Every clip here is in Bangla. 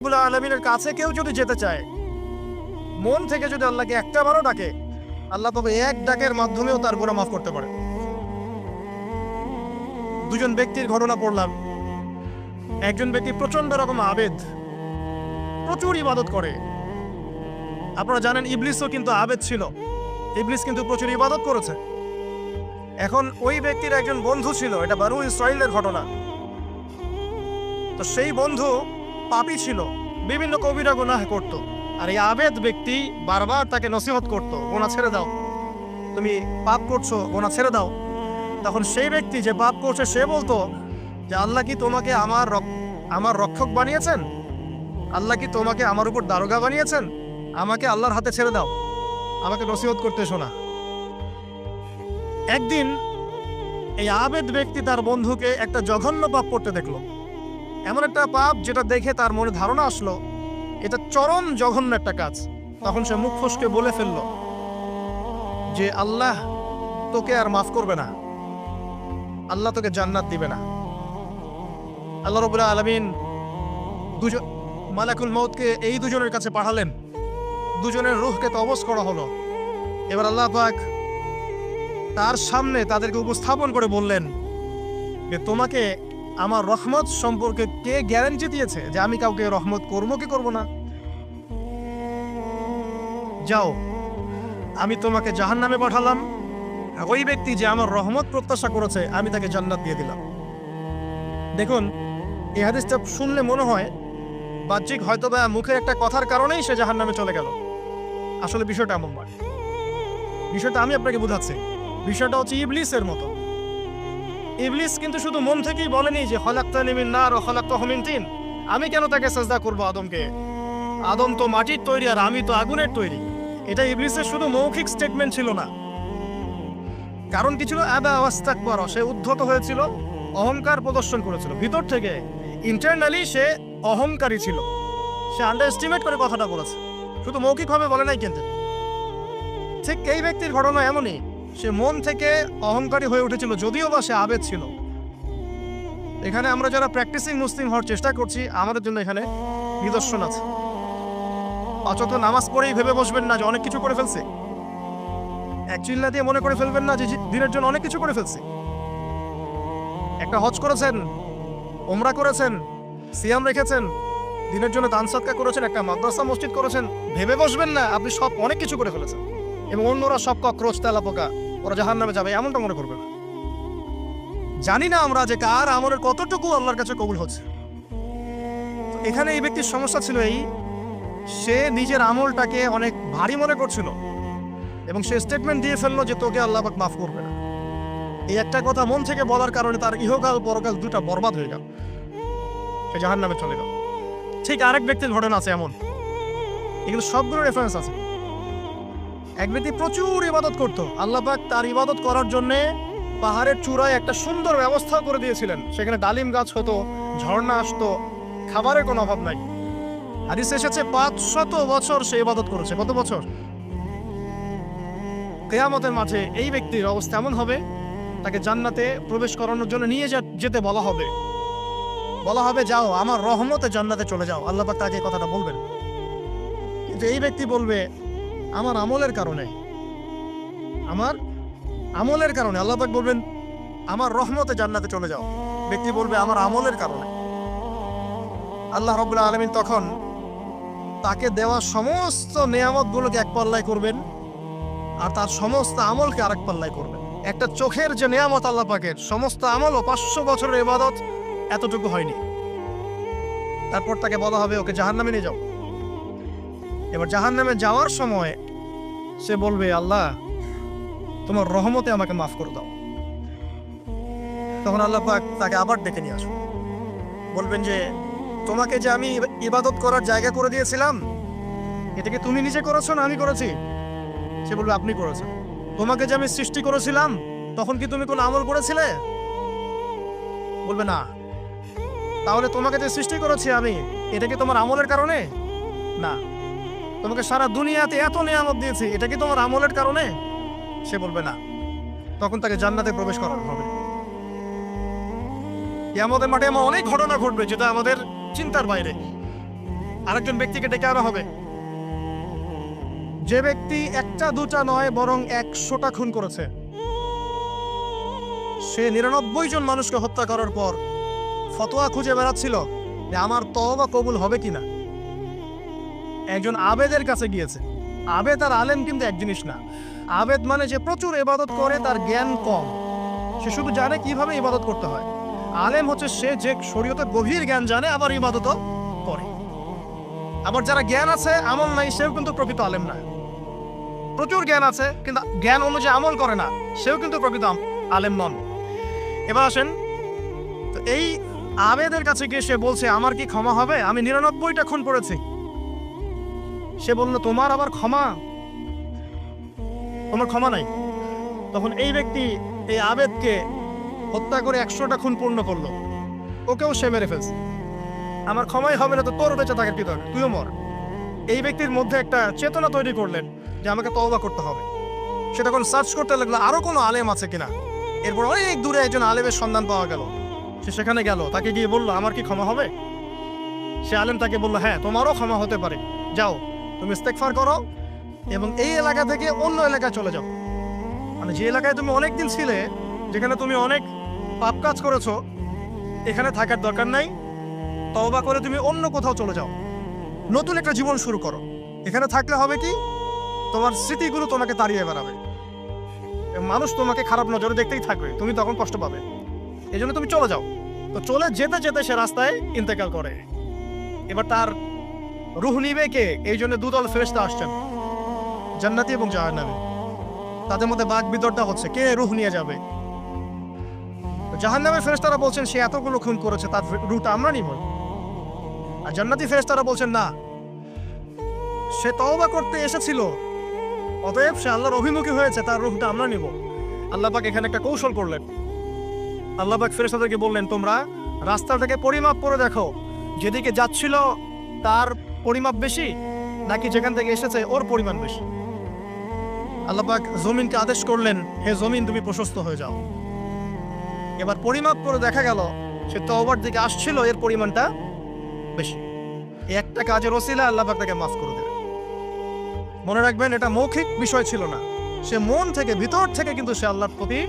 রব্বুল আলামিনের কাছে কেউ যদি যেতে চায়, মন থেকে যদি আল্লাহকে একটা বারও ডাকে, আল্লাহ তবে এক ডাকের মাধ্যমেও তার গুনাহ মাফ করতে পারে। দুজন ব্যক্তির ঘটনা পড়লাম। একজন ব্যক্তি প্রচন্ড রকম আবেদ, প্রচুর ইবাদত করে। আপনারা জানেন ইবলিসও কিন্তু আবেদ ছিল, ইবলিস কিন্তু প্রচুর ইবাদত করেছে। এখন ওই ব্যক্তির একজন বন্ধু ছিল, এটা বানু ইসরাইলের ঘটনা। তো সেই বন্ধু পাপী ছিল, বিভিন্ন কবিরা গুনাহ করত। আর এই আবেদ ব্যক্তি বারবার তাকে নসিহত করত, গুনাহ ছেড়ে দাও, তুমি পাপ করছো, গুনাহ ছেড়ে দাও। তখন সেই ব্যক্তি যে পাপ করছে সে বলতো যে আল্লাহ কি তোমাকে আমার রক্ষক বানিয়েছেন? আল্লাহ কি তোমাকে আমার উপর দারোগা বানিয়েছেন? আমাকে আল্লাহর হাতে ছেড়ে দাও, আমাকে নসিহত করতে শোনা। একদিন এই আবেদ ব্যক্তি তার বন্ধুকে একটা জঘন্য পাপ করতে দেখলো, এমন একটা পাপ যেটা দেখে তার মনে ধারণা আসলো এটা চরম জঘন্য একটা কাজ। তখন সে মুখ ফসকে বলে ফেলল যে আল্লাহ তোকে আর মাফ করবে না, আল্লাহ তোকে জান্নাত দিবে না। আল্লাহ রাব্বুল আলামিন মালাকুল মউতকে এই দুজনের কাছে পাঠালেন, দুজনের রূহকে কবজ করা হলো। এবার আল্লাহ পাক তার সামনে তাদেরকে উপস্থাপন করে বললেন যে তোমাকে আমার রহমত সম্পর্কে কে গ্যারান্টি দিয়েছে যে আমি কাউকে রহমত করবো কি করবো না? যাও, আমি তোমাকে জাহান্নামে পাঠালাম, ওই ব্যক্তি যে আমার রহমত প্রত্যাশা করেছে আমি তাকে জান্নাত দিয়ে দিলাম। দেখুন, এই হাদিসটা শুনলে মনে হয় বাহ্যিক হয়তোবা মুখের একটা কথার কারণেই সে জাহান্নামে চলে গেল। আসলে বিষয়টা এমন নয়। বিষয়টা আমি আপনাকে বোঝাচ্ছি। বিষয়টা হচ্ছে ইবলিসের মতো। ইবলিস কিন্তু শুধু মন থেকেই বলেনি যে খলাকতানি মিন নার ওয়া খলাকতাহু মিন তিন, আমি কেন তাকে সাজদা করব আদমকে? আদম তো মাটির তৈরি আর আমি তো আগুনের তৈরি। এটা ইবলিসের শুধু মৌখিক স্টেটমেন্ট ছিল না, কারণ কি ছিল? আবা ওয়াস্তাকবার, সে উদ্ধত হয়েছিল, অহংকার প্রদর্শন করেছিল। ভিতর থেকে ইন্টারনালি সে অহংকারী ছিল, সে আন্ডারএস্টিমেট করে কথাটা বলেছে, শুধু মৌখিকভাবে বলে নাই। কিন্তু ঠিক এই ব্যক্তির ঘটনা এমনই, সে মন থেকে অহংকারী হয়ে উঠেছিল, যদিও বা সে আবেদ ছিল। এখানে আমরা যারা প্র্যাকটিসিং মুসলিম হওয়ার চেষ্টা করছি, আমাদের জন্য এখানে নিদর্শন আছে। অযথা নামাজ পড়েই ভেবে বসবেন না যে অনেক কিছু করে ফেলছে, এক চিল্লা দিয়ে মনে করে ফেলবেন না যে দিনের জন্য অনেক কিছু করে ফেলছে। একটা হজ করেছেন, ওমরা করেছেন, সিয়াম রেখেছেন, দিনের জন্য দান সদকা করেছেন, একটা মাদ্রাসা মসজিদ করেছেন, ভেবে বসবেন না আপনি সব অনেক কিছু করে ফেলেছেন এবং অন্যরা সব ককরোচ তেলাপোকা, ওরা জাহান্নামে যাবে, এমনটা মনে করবেন। জানি না আমরা যে কার আমলের কতটুকু আল্লাহর কাছে কবুল হচ্ছে। এখানে এই ব্যক্তির সমস্যা ছিল এই, সে নিজের আমলটাকে অনেক ভারী মনে করছিল এবং সে স্টেটমেন্ট দিয়ে ফেললো যে তোকে আল্লাহ পাক মাফ করবে না। এই একটা কথা মন থেকে বলার কারণে তার ইহকাল পরকাল দুটা বরবাদ হয়ে গেল, সে জাহান্নামে চলে গেল। ঠিক আরেক ব্যক্তির ঘটনা আছে এমন, এগুলো সবগুলো রেফারেন্স আছে। এক ব্যক্তি প্রচুর ইবাদত করত, আল্লাহ পাক তার ইবাদত করার জন্যে পাহাড়ের চূড়ায় একটা সুন্দর ব্যবস্থা করে দিয়েছিলেন। সেখানে ডালিম গাছ হতো, ঝর্ণা আসতো, খাবারের কোনো অভাব নাই। হাদিসে এসেছে 500 বছর সে ইবাদত করেছে। কত বছর? কিয়ামতের মাঠে এই ব্যক্তির অবস্থা এমন হবে, তাকে জান্নাতে প্রবেশ করানোর জন্য নিয়ে যেতে বলা হবে যাও আমার রহমতে জান্নাতে চলে যাও। আল্লাহ পাক তাকে কথাটা বলবেন, কিন্তু এই ব্যক্তি বলবে আমার আমলের কারণে আল্লাহ পাক বলবেন আমার রহমতে জান্নাতে চলে যাও। ব্যক্তি বলবে আমার আমলের কারণে। আল্লাহ রাব্বুল আলামিন তখন তাকে দেওয়া সমস্ত নেয়ামতগুলোকে এক পাল্লায় করবেন আর তার সমস্ত আমলকে আরেক পাল্লায় করবেন। একটা চোখের যে নেয়ামত আল্লাহ পাকের, সমস্ত আমলও 500 বছরের ইবাদত এতটুকু হয়নি। তারপর তাকে বলা হবে ওকে জাহান্নামে নিয়ে যাও। এবার জাহান্নামে যাওয়ার সময় সে বলবে আল্লাহ তোমার রহমতে আমাকে মাফ করে দাও। তখন আল্লাহ পাক তাকে আবার ডেকে নিয়ে আসুন, বলবেন যে তোমাকে যে আমি ইবাদত করার জায়গা করে দিয়েছিলাম, এটাকে তুমি নিজে করেছো না আমি করেছি? সে বলবে আপনি করেছেন। তোমাকে যে আমি সৃষ্টি করেছিলাম তখন কি তুমি কোনো আমল করেছিলে? বলবে না। তাহলে তোমাকে যে সৃষ্টি করেছি আমি, এটা কি তোমার আমলের কারণে? না। তোমাকে সারা দুনিয়াতে এত নিয়ামত দিয়েছি, এটা কি তোমার আমলের কারণে? সে বলবে না। তখন তাকে জান্নাতে প্রবেশ করানো হবে। কিয়ামতের মাঠে এমন অনেক ঘটনা ঘটবে যেটা আমাদের চিন্তার বাইরে। আরেকজন ব্যক্তিকে ডেকে আনা হবে, যে ব্যক্তি একটা দুটা নয় বরং 100টা খুন করেছে। সে 99 জন মানুষকে হত্যা করার পর ফতোয়া খুঁজে বেড়াচ্ছিল যে আমার তওবা কবুল হবে কিনা। একজন আবেদের কাছে গিয়েছে। আবেদ আর আলেম কিন্তু এক জিনিস না। আবেদ মানে যে প্রচুর ইবাদত করে, তার জ্ঞান কম, সে শুধু জানে কিভাবে ইবাদত করতে হয়। আলেম হচ্ছে সে যে শরীয়তের গভীর জ্ঞান জানে, আবার ইবাদতও করে। আবার যারা জ্ঞান আছে আমল নাই, সেও কিন্তু প্রকৃত আলেম না। প্রচুর জ্ঞান আছে কিন্তু জ্ঞান অনুযায়ী আমল করে না, সেও কিন্তু প্রকৃত আলেম নন। এবার আসেন, তো এই আবেদের কাছে গিয়ে সে বলছে আমার কি ক্ষমা হবে, আমি 99টা খুন করেছি। সে বলল তোমার আবার ক্ষমা, তোমার ক্ষমা নাই। তখন এই ব্যক্তি এই আবেদকে হত্যা করে 100টা খুন পূর্ণ করলো, ওকেও সে মেরে ফেলছে। আমার ক্ষমাই হবে না তো তোর বেঁচে থাকার কি দরকার, তুইও মর। এই ব্যক্তির মধ্যে একটা চেতনা তৈরি করলেন যে আমাকে তওবা করতে হবে। সে তখন সার্চ করতে লাগলো আরো কোনো আলেম আছে কিনা। এরপর অনেক দূরে একজন আলেমের সন্ধান পাওয়া গেল। সে সেখানে গেল, তাকে গিয়ে বলল আমার কি ক্ষমা হবে। সে আলেম তাকে বলল হ্যাঁ তোমারও ক্ষমা হতে পারে, যাও তুমি ইস্তেগফার করো এবং এই এলাকা থেকে অন্য এলাকায় চলে যাও। মানে যে এলাকায় তুমি অনেকদিন ছিলে, যেখানে তুমি অনেক পাপ কাজ করেছো, এখানে থাকার দরকার নাই। তওবা করে তুমি অন্য কোথাও চলে যাও, নতুন একটা জীবন শুরু করো। এখানে থাকলে হবে কি, তোমার স্মৃতিগুলো তোমাকে তাড়িয়ে বেড়াবে, মানুষ তোমাকে খারাপ নজরে দেখতেই থাকবে, তুমি তখন কষ্ট পাবে। এই জন্য তুমি চলে যাও। তো চলে যেতে যেতে সে রাস্তায় ইন্তেকাল করে। এবার তার রূহ নিবে কে? এই জন্য দুদল ফেরেশতা আসছেন, জান্নাতি এবং জাহান্নামী। তাদের মধ্যে বাক বিতর্কটা হচ্ছে কে রূহ নিয়ে যাবে। জাহান্নামের ফেরেশতারা বলছেন সে এতগুলো খুন করেছে, তার রূহটা আমরা নিব। আর জান্নাতি ফেরেশতারা বলছেন না, সে তওবা করতে এসেছিল, অতএব সে আল্লাহর অভিমুখী হয়েছে, তার রূহটা আমরা নিব। আল্লাহ পাক এখানে একটা কৌশল করলেন। আল্লাহ পাক ফেরেশতাদেরকে বললেন তোমরা রাস্তাটাকে পরিমাপ করে দেখো, যেদিকে যাচ্ছিল তার পরিমাপ বেশি নাকি যেখান থেকে এসেছে ওর পরিমাণ বেশি। আল্লাহ পাক জমিনকে আদেশ করলেন হে জমিন তুমি প্রশস্ত হয়ে যাও। এবার পরিমাপ করে দেখা গেল সে তওবার দিকে আসছিল, এর পরিমাণটা বেশি। এই একটা কাজের ওসিলা আল্লাহ পাক তাকে মাফ করে দেবে। মনে রাখবেন এটা মৌখিক বিষয় ছিল না, সে মন থেকে ভিতর থেকে কিন্তু সে আল্লাহর প্রতি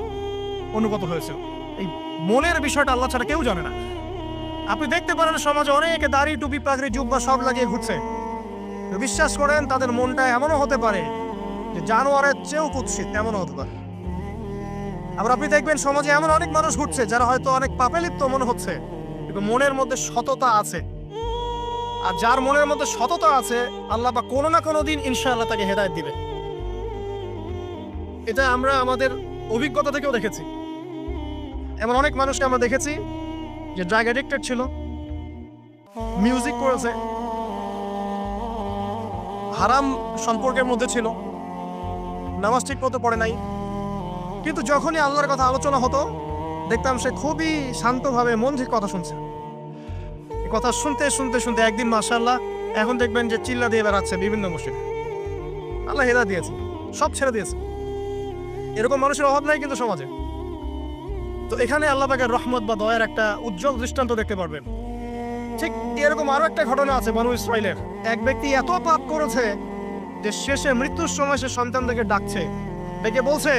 অনুগত হয়েছিল। এই মনের বিষয়টা আল্লাহ ছাড়া কেউ জানে না। আপনি দেখতে পারেন সমাজে অনেকে দাড়ি টুপি পাগড়ি জুব্বা সব লাগিয়ে ঘুরছে, বিশ্বাস করেন তাদের মনটা এমনও হতে পারে যে জানোয়ারের চেয়েও কুৎসিত, এমনও হতে পারে। আবার আপনি দেখবেন সমাজে এমন অনেক মানুষ ঘুরছে যারা হয়তো অনেক পাপে লিপ্ত মনে হচ্ছে, কিন্তু মনের মধ্যে সততা আছে। আর যার মনের মধ্যে সততা আছে আল্লাহ বা কোনো না কোনো দিন ইনশাআল্লাহ তাকে হেদায়েত দিবে। এটা আমরা আমাদের অভিজ্ঞতা থেকেও দেখেছি। এমন অনেক মানুষকে আমরা দেখেছি যে ড্রাগ অ্যাডিক্টেড ছিল, মিউজিক করেছে, হারাম সম্পর্কের মধ্যে ছিল, নামাজ ঠিক মতো পড়ে নাই, কিন্তু যখনই আল্লাহর কথা আলোচনা হতো দেখতাম সে খুবই শান্তভাবে মন থেকে কথা শুনছে। কথা শুনতে শুনতে শুনতে একদিন মাশাআল্লাহ এখন দেখবেন যে চিল্লা দিয়ে বেড়াচ্ছে বিভিন্ন মসজিদে। আল্লাহ হেদায়েত দিয়েছে, সব ছেড়ে দিয়েছে। এরকম মানুষের অভাব নাই কিন্তু সমাজে। তো এখানে আল্লাহ পাকের রহমত বা দয়ার একটা উজ্জ্বল দৃষ্টান্ত দেখতে পারবেন। ঠিক এরকম আরো একটা ঘটনা আছে বনু ইসরাইলের। এক ব্যক্তি এত পাপ করেছে যে শেষে মৃত্যুর সময় সে সন্তানদেরকে ডাকছে, ডেকে বলছে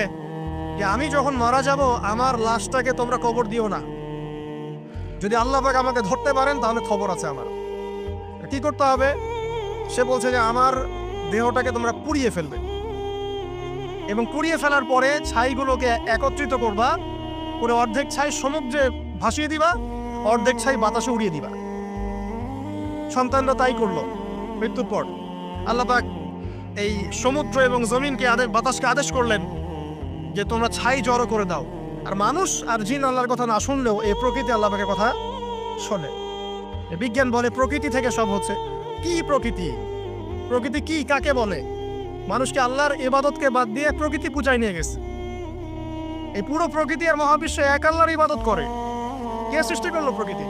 যে আমি যখন মারা যাব আমার লাশটাকে তোমরা কবর দিও না, যদি আল্লাহ পাক আমাকে ধরতে পারেন তাহলে খবর আছে আমার। কি করতে হবে? সে বলছে যে আমার দেহটাকে তোমরা পুড়িয়ে ফেলবে এবং পুড়িয়ে ফেলার পরে ছাইগুলোকে একত্রিত করবা, পুরো অর্ধেক ছাই সমুদ্রে ভাসিয়ে দিবা, অর্ধেক ছাই বাতাসে উড়িয়ে দিবা। সন্তানরা তাই করলো। মৃত্যুর পর আল্লাহ পাক এই সমুদ্র এবং জমিনকে বাতাসকে আদেশ করলেন যে তোমরা ছাই জড়ো করে দাও। আর মানুষ আর জিন আল্লাহর কথা না শুনলেও এই প্রকৃতি আল্লাহ পাকের কথা শোনে। বিজ্ঞান বলে প্রকৃতি থেকে সব হচ্ছে। কি প্রকৃতি? প্রকৃতি কি কাকে বলে? মানুষকে আল্লাহর ইবাদতকে বাদ দিয়ে প্রকৃতি পূজায় নিয়ে গেছে। এই পুরো প্রকৃতি আর মহাবিশ্ব এক আল্লাহর ইবাদত করে। কে সৃষ্টি করলো প্রকৃতি?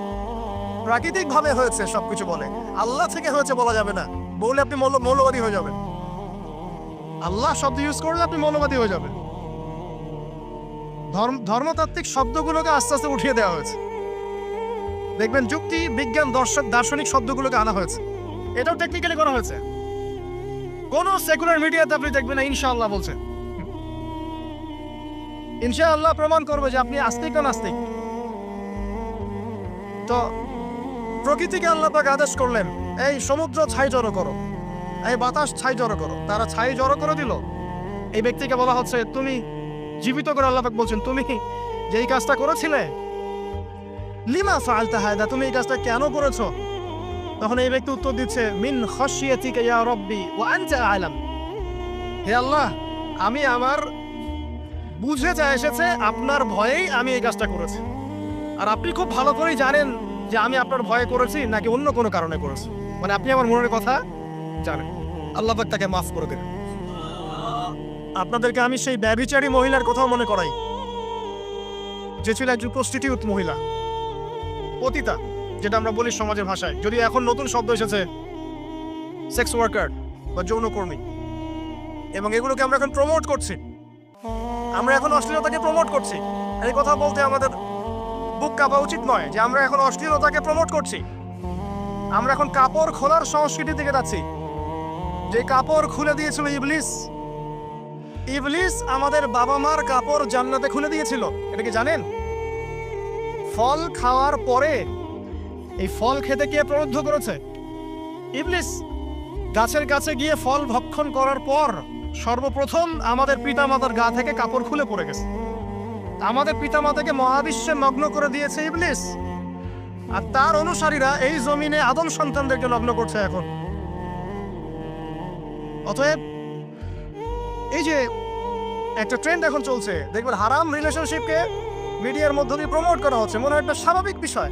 প্রাকৃতিক ভাবে হয়েছে সবকিছু বলে, আল্লাহ থেকে হয়েছে বলা যাবে না। বলে আপনি মৌলবাদী হয়ে যাবেন। আল্লাহ শব্দ ইউজ করলে আপনি মৌলবাদী হয়ে যাবেন। ধর্মতাত্ত্বিক শব্দগুলোকে আস্তে আস্তে উঠিয়ে দেওয়া হয়েছে। দেখবেন যুক্তি বিজ্ঞান দার্শনিক শব্দগুলোকে আনা হয়েছে। এটাও টেকনিক্যালি করা হয়েছে। কোন সেকুলার মিডিয়াতে আপনি দেখবেন না ইনশাআল্লাহ বলছে। ইনশাআল্লাহ প্রমাণ করবে যে আপনি আস্তিক না নাস্তিক। তো প্রকৃতিকে আল্লাহ পাক আদেশ করলেন, এই সমুদ্র ছাই জড়ো করো, এই বাতাস ছাই জড়ো করো। তারা ছাই জড়ো করে দিল। এই ব্যক্তিকে বলা হচ্ছে তুমি জীবিত করে, আল্লাহ পাক বলছেন তুমি যে এই কাজটা করেছিলে, লিমা ফাআলতা হাদা, তুমি এই কাজটা কেন করেছো? তখন এই ব্যক্তি উত্তর দিচ্ছে, মিন খাশিয়াতিকা ইয়া রাব্বি ওয়া আনতা আ'লাম। হে আল্লাহ, আমি আমার বুঝে যা এসেছে আপনার ভয়েই আমি এই কাজটা করেছি, আর আপনি খুব ভালো করেই জানেন যে আমি আপনার ভয়ে করেছি নাকি অন্য কোনো কারণে করেছি। মানে আপনি আমার মনের কথা জানেন। আল্লাহ পাক তাকে মাফ করে দেন। আপনাদেরকে আমি সেই ব্যভিচারী মহিলার কথাও মনে করাই, যে ছিল একজন প্রস্টিটিউট মহিলা, পতিতা, যেটা আমরা বলি সমাজের ভাষায়, যদি এখন নতুন শব্দ এসেছে সেক্স ওয়ার্কার বা যৌনকর্মী, এবং এগুলোকে আমরা এখন প্রমোট করছি। আমরা এখন অশ্লীলতাকে প্রমোট করছি। এই কথা বলতে আমাদের বুক কাঁপা উচিত নয় যে আমরা এখন অশ্লীলতাকে প্রমোট করছি। আমরা এখন কাপড় খোলার সংস্কৃতির দিকে যাচ্ছি। যে কাপড় খুলে দিয়েছিল ইবলিস, ইবলিস আমাদের বাবা মার কাপড় জান্নাতে খুলে দিয়েছিল। এটা কি জানেন? ফল খাওয়ার পরে এই ফল খেতে কে প্রলুব্ধ করেছে? ইবলিস। গাছের কাছে গিয়ে ফল ভক্ষণ করার পর সর্বপ্রথম আমাদের পিতামাতার গা থেকে কাপড় খুলে পড়ে গেছে। আমাদের পিতামাতাকে মহাবিশ্বে নগ্ন করে দিয়েছে ইবলিস, আর তার অনুসারীরা এই জমিনে আদম সন্তানদেরকে নগ্ন করছে এখন। অতএব এই যে একটা ট্রেন্ড এখন চলছে, দেখবেন হারাম রিলেশনশিপকে মিডিয়ার মধ্য দিয়ে প্রমোট করা হচ্ছে, মনে হয় একটা স্বাভাবিক বিষয়।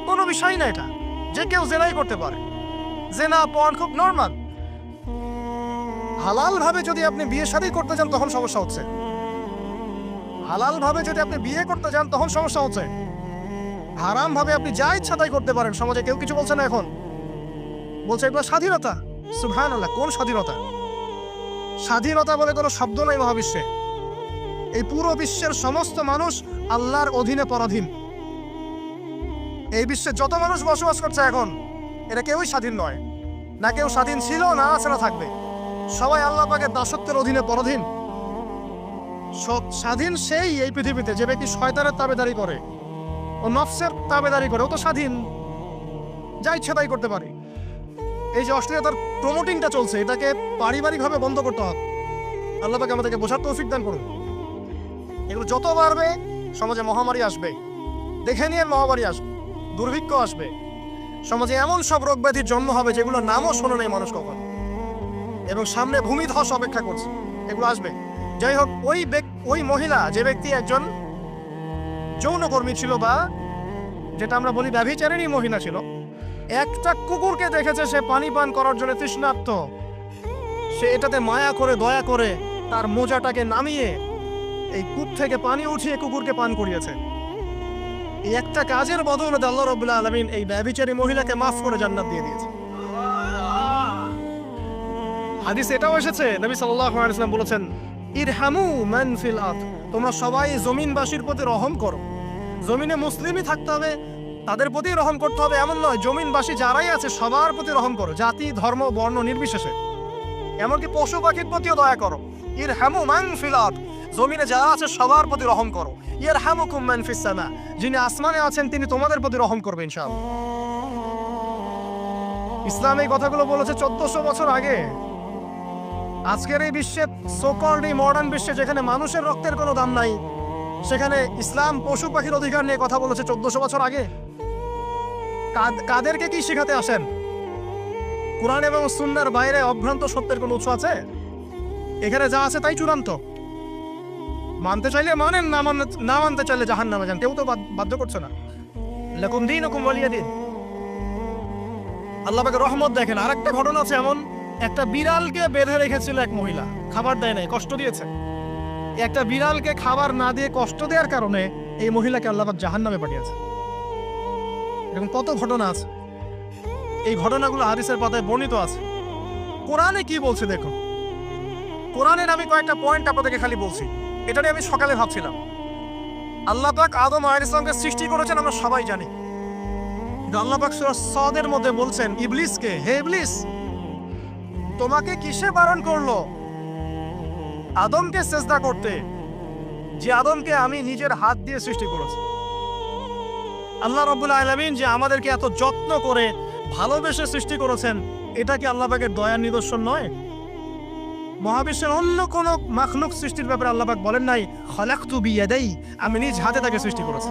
কোনো বিষয় না এটা, যে কেউ জেনাই করতে পারে। জেনা পর্ন খুব নর্মাল। হালাল ভাবে যদি আপনি বিয়ে শাদী করতে যান তখন সমস্যা হচ্ছে। হালাল ভাবে যদি আপনি বিয়ে করতে যান তখন সমস্যা হচ্ছে। হারাম ভাবে আপনি যা ইচ্ছা তাই করতে পারেন, সমাজে কেউ কিছু বলছে না। এখন বলছে এগুলো স্বাধীনতা। সুবহানাল্লাহ, কোন স্বাধীনতা? স্বাধীনতা বলে কোনো শব্দ নাই মহাবিশ্বে। এই পুরো বিশ্বের সমস্ত মানুষ আল্লাহর অধীনে পরাধীন। এই বিশ্বে যত মানুষ বসবাস করছে এখন, এটা কেউই স্বাধীন নয়। না কেউ স্বাধীন ছিল, না আছে, না থাকবে। সবাই আল্লাহ পাকের দাসত্বের অধীনে পরাধীন। স্বাধীন সেই এই পৃথিবীতে যে ব্যক্তি শয়তানের তাবেদারি করে, ও নফসের তাবেদারি করে, ও তো স্বাধীন, যা ইচ্ছা তাই করতে পারে। এই যে অশ্লীলতার প্রমোটিংটা চলছে, এটাকে পারিবারিকভাবে বন্ধ করতে হবে। আল্লাহ পাক আমাদেরকে বোঝার তৌফিক দান করুন। এগুলো যত বাড়বে সমাজে মহামারী আসবে, দেখে নিয়ে মহামারী আসবে, দুর্ভিক্ষ আসবে, সমাজে এমন সব রোগ ব্যাধির জন্ম হবে যেগুলো নামও শোনে নাই মানুষ কখন, এবং সামনে ভূমিধস অপেক্ষা করছে, এগুলো আসবে। যাই হোক, ওই মহিলা, যে ব্যক্তি একজন যৌনকর্মী ছিল, বা যেটা আমরা বলি ব্যভিচারিণী মহিলা ছিল, একটা কুকুরকে দেখেছে সে পানি পান করার জন্য তৃষ্ণার্ত, সে এটাতে মায়া করে দয়া করে তার মোজাটাকে নামিয়ে এই কূপ থেকে পানি উঠিয়ে কুকুরকে পান করিয়েছে। এই একটা কাজের বদৌলতে আল্লাহ রাব্বুল আলামিন এই ব্যভিচারী মহিলাকে মাফ করে জান্নাত দিয়ে দিয়েছে। হাদিসে এটাও এসেছে, নবী সাল্লাল্লাহু আলাইহি ওয়াসাল্লাম বলেছেন, ইরহামু মান ফিল আরদ, তোমরা সবাই জমিনবাসীর প্রতি রহম করো। জমিনে মুসলিমই থাকতে হবে, তাদের প্রতি রহম করতে হবে এমন নয়, জমিনবাসী যারাই আছে সবার প্রতি রহম করো, জাতি ধর্ম বর্ণ নির্বিশেষে। এমনকি পশু পাখির প্রতিও দয়া করো। ইরহামু মান ফিল আরদ, জমিনে যারা আছে সবার প্রতি রহম করো। ইয়ারহামুকুম মান ফিস সামা, যিনি আসমানে আছেন তিনি তোমাদের প্রতি রহম করবেন ইনশাআল্লাহ। ইসলাম এই কথাগুলো বলেছে 1400 বছর আগে। আজকের এই বিশ্বে, সো-কল্ড এই মডার্ন বিশ্বে, যেখানে মানুষের রক্তের কোনো দাম নাই, সেখানে ইসলাম পশু পাখির অধিকার নিয়ে কথা বলেছে 1400 বছর আগে। কাদেরকে কি শেখাতে আসেন? কোরআন এবং সুন্নাহর বাইরে অভ্রান্ত সত্যের কোনো উৎস আছে? এখানে যা আছে তাই চূড়ান্ত। মানতে চাইলে মানেন, না মানতে চাইলে জাহান্নামে যান, কেউ তো বাধ্য করছে না। লাকুম দীনুকুম ওয়ালিয়া দীন। আল্লাহ পাকের রহমত দেখেন। আরেকটা ঘটনা আছে এমন, একটা বিড়ালকে বেঁধে রেখেছিল এক মহিলা, খাবার দেয় নাই, কষ্ট দিয়েছে। একটা বিড়ালকে খাবার না দিয়ে কষ্ট দেওয়ার কারণে এই মহিলাকে আল্লাহ পাক জাহান্নামে পাঠিয়েছে। এরকম কত ঘটনা আছে। এই ঘটনাগুলো হাদিসের পাতায় বর্ণিত আছে। কোরআনে কি বলছে দেখুন। কোরআনের আমি কয়েকটা পয়েন্ট আপনাদেরকে খালি বলছি, এটা নিয়ে আমি সকালে ভাবছিলাম। আল্লাহ পাক আদম আলাইহিস সালামকে সৃষ্টি করেছেন আমরা সবাই জানি। আল্লাহ পাক সূরা সাদের মধ্যে বলছেন ইবলিসকে, হে ইবলিস, তোমাকে কিসে বারণ করলো আদমকে সিজদা করতে, যে আদমকে আমি নিজের হাত দিয়ে সৃষ্টি করেছি। আল্লাহ রাব্বুল আলামিন যে আমাদেরকে এত যত্ন করে ভালোবেসে সৃষ্টি করেছেন, এটা কি আল্লাহ পাকের দয়ার নিদর্শন নয়? মহাবিশ্বের অন্য কোন মাখলুক সৃষ্টির ব্যাপারে আল্লাহ পাক বলেন নাই খলাকতু বিয়াদাই, আমি নিজ হাতে তাকে সৃষ্টি করেছি।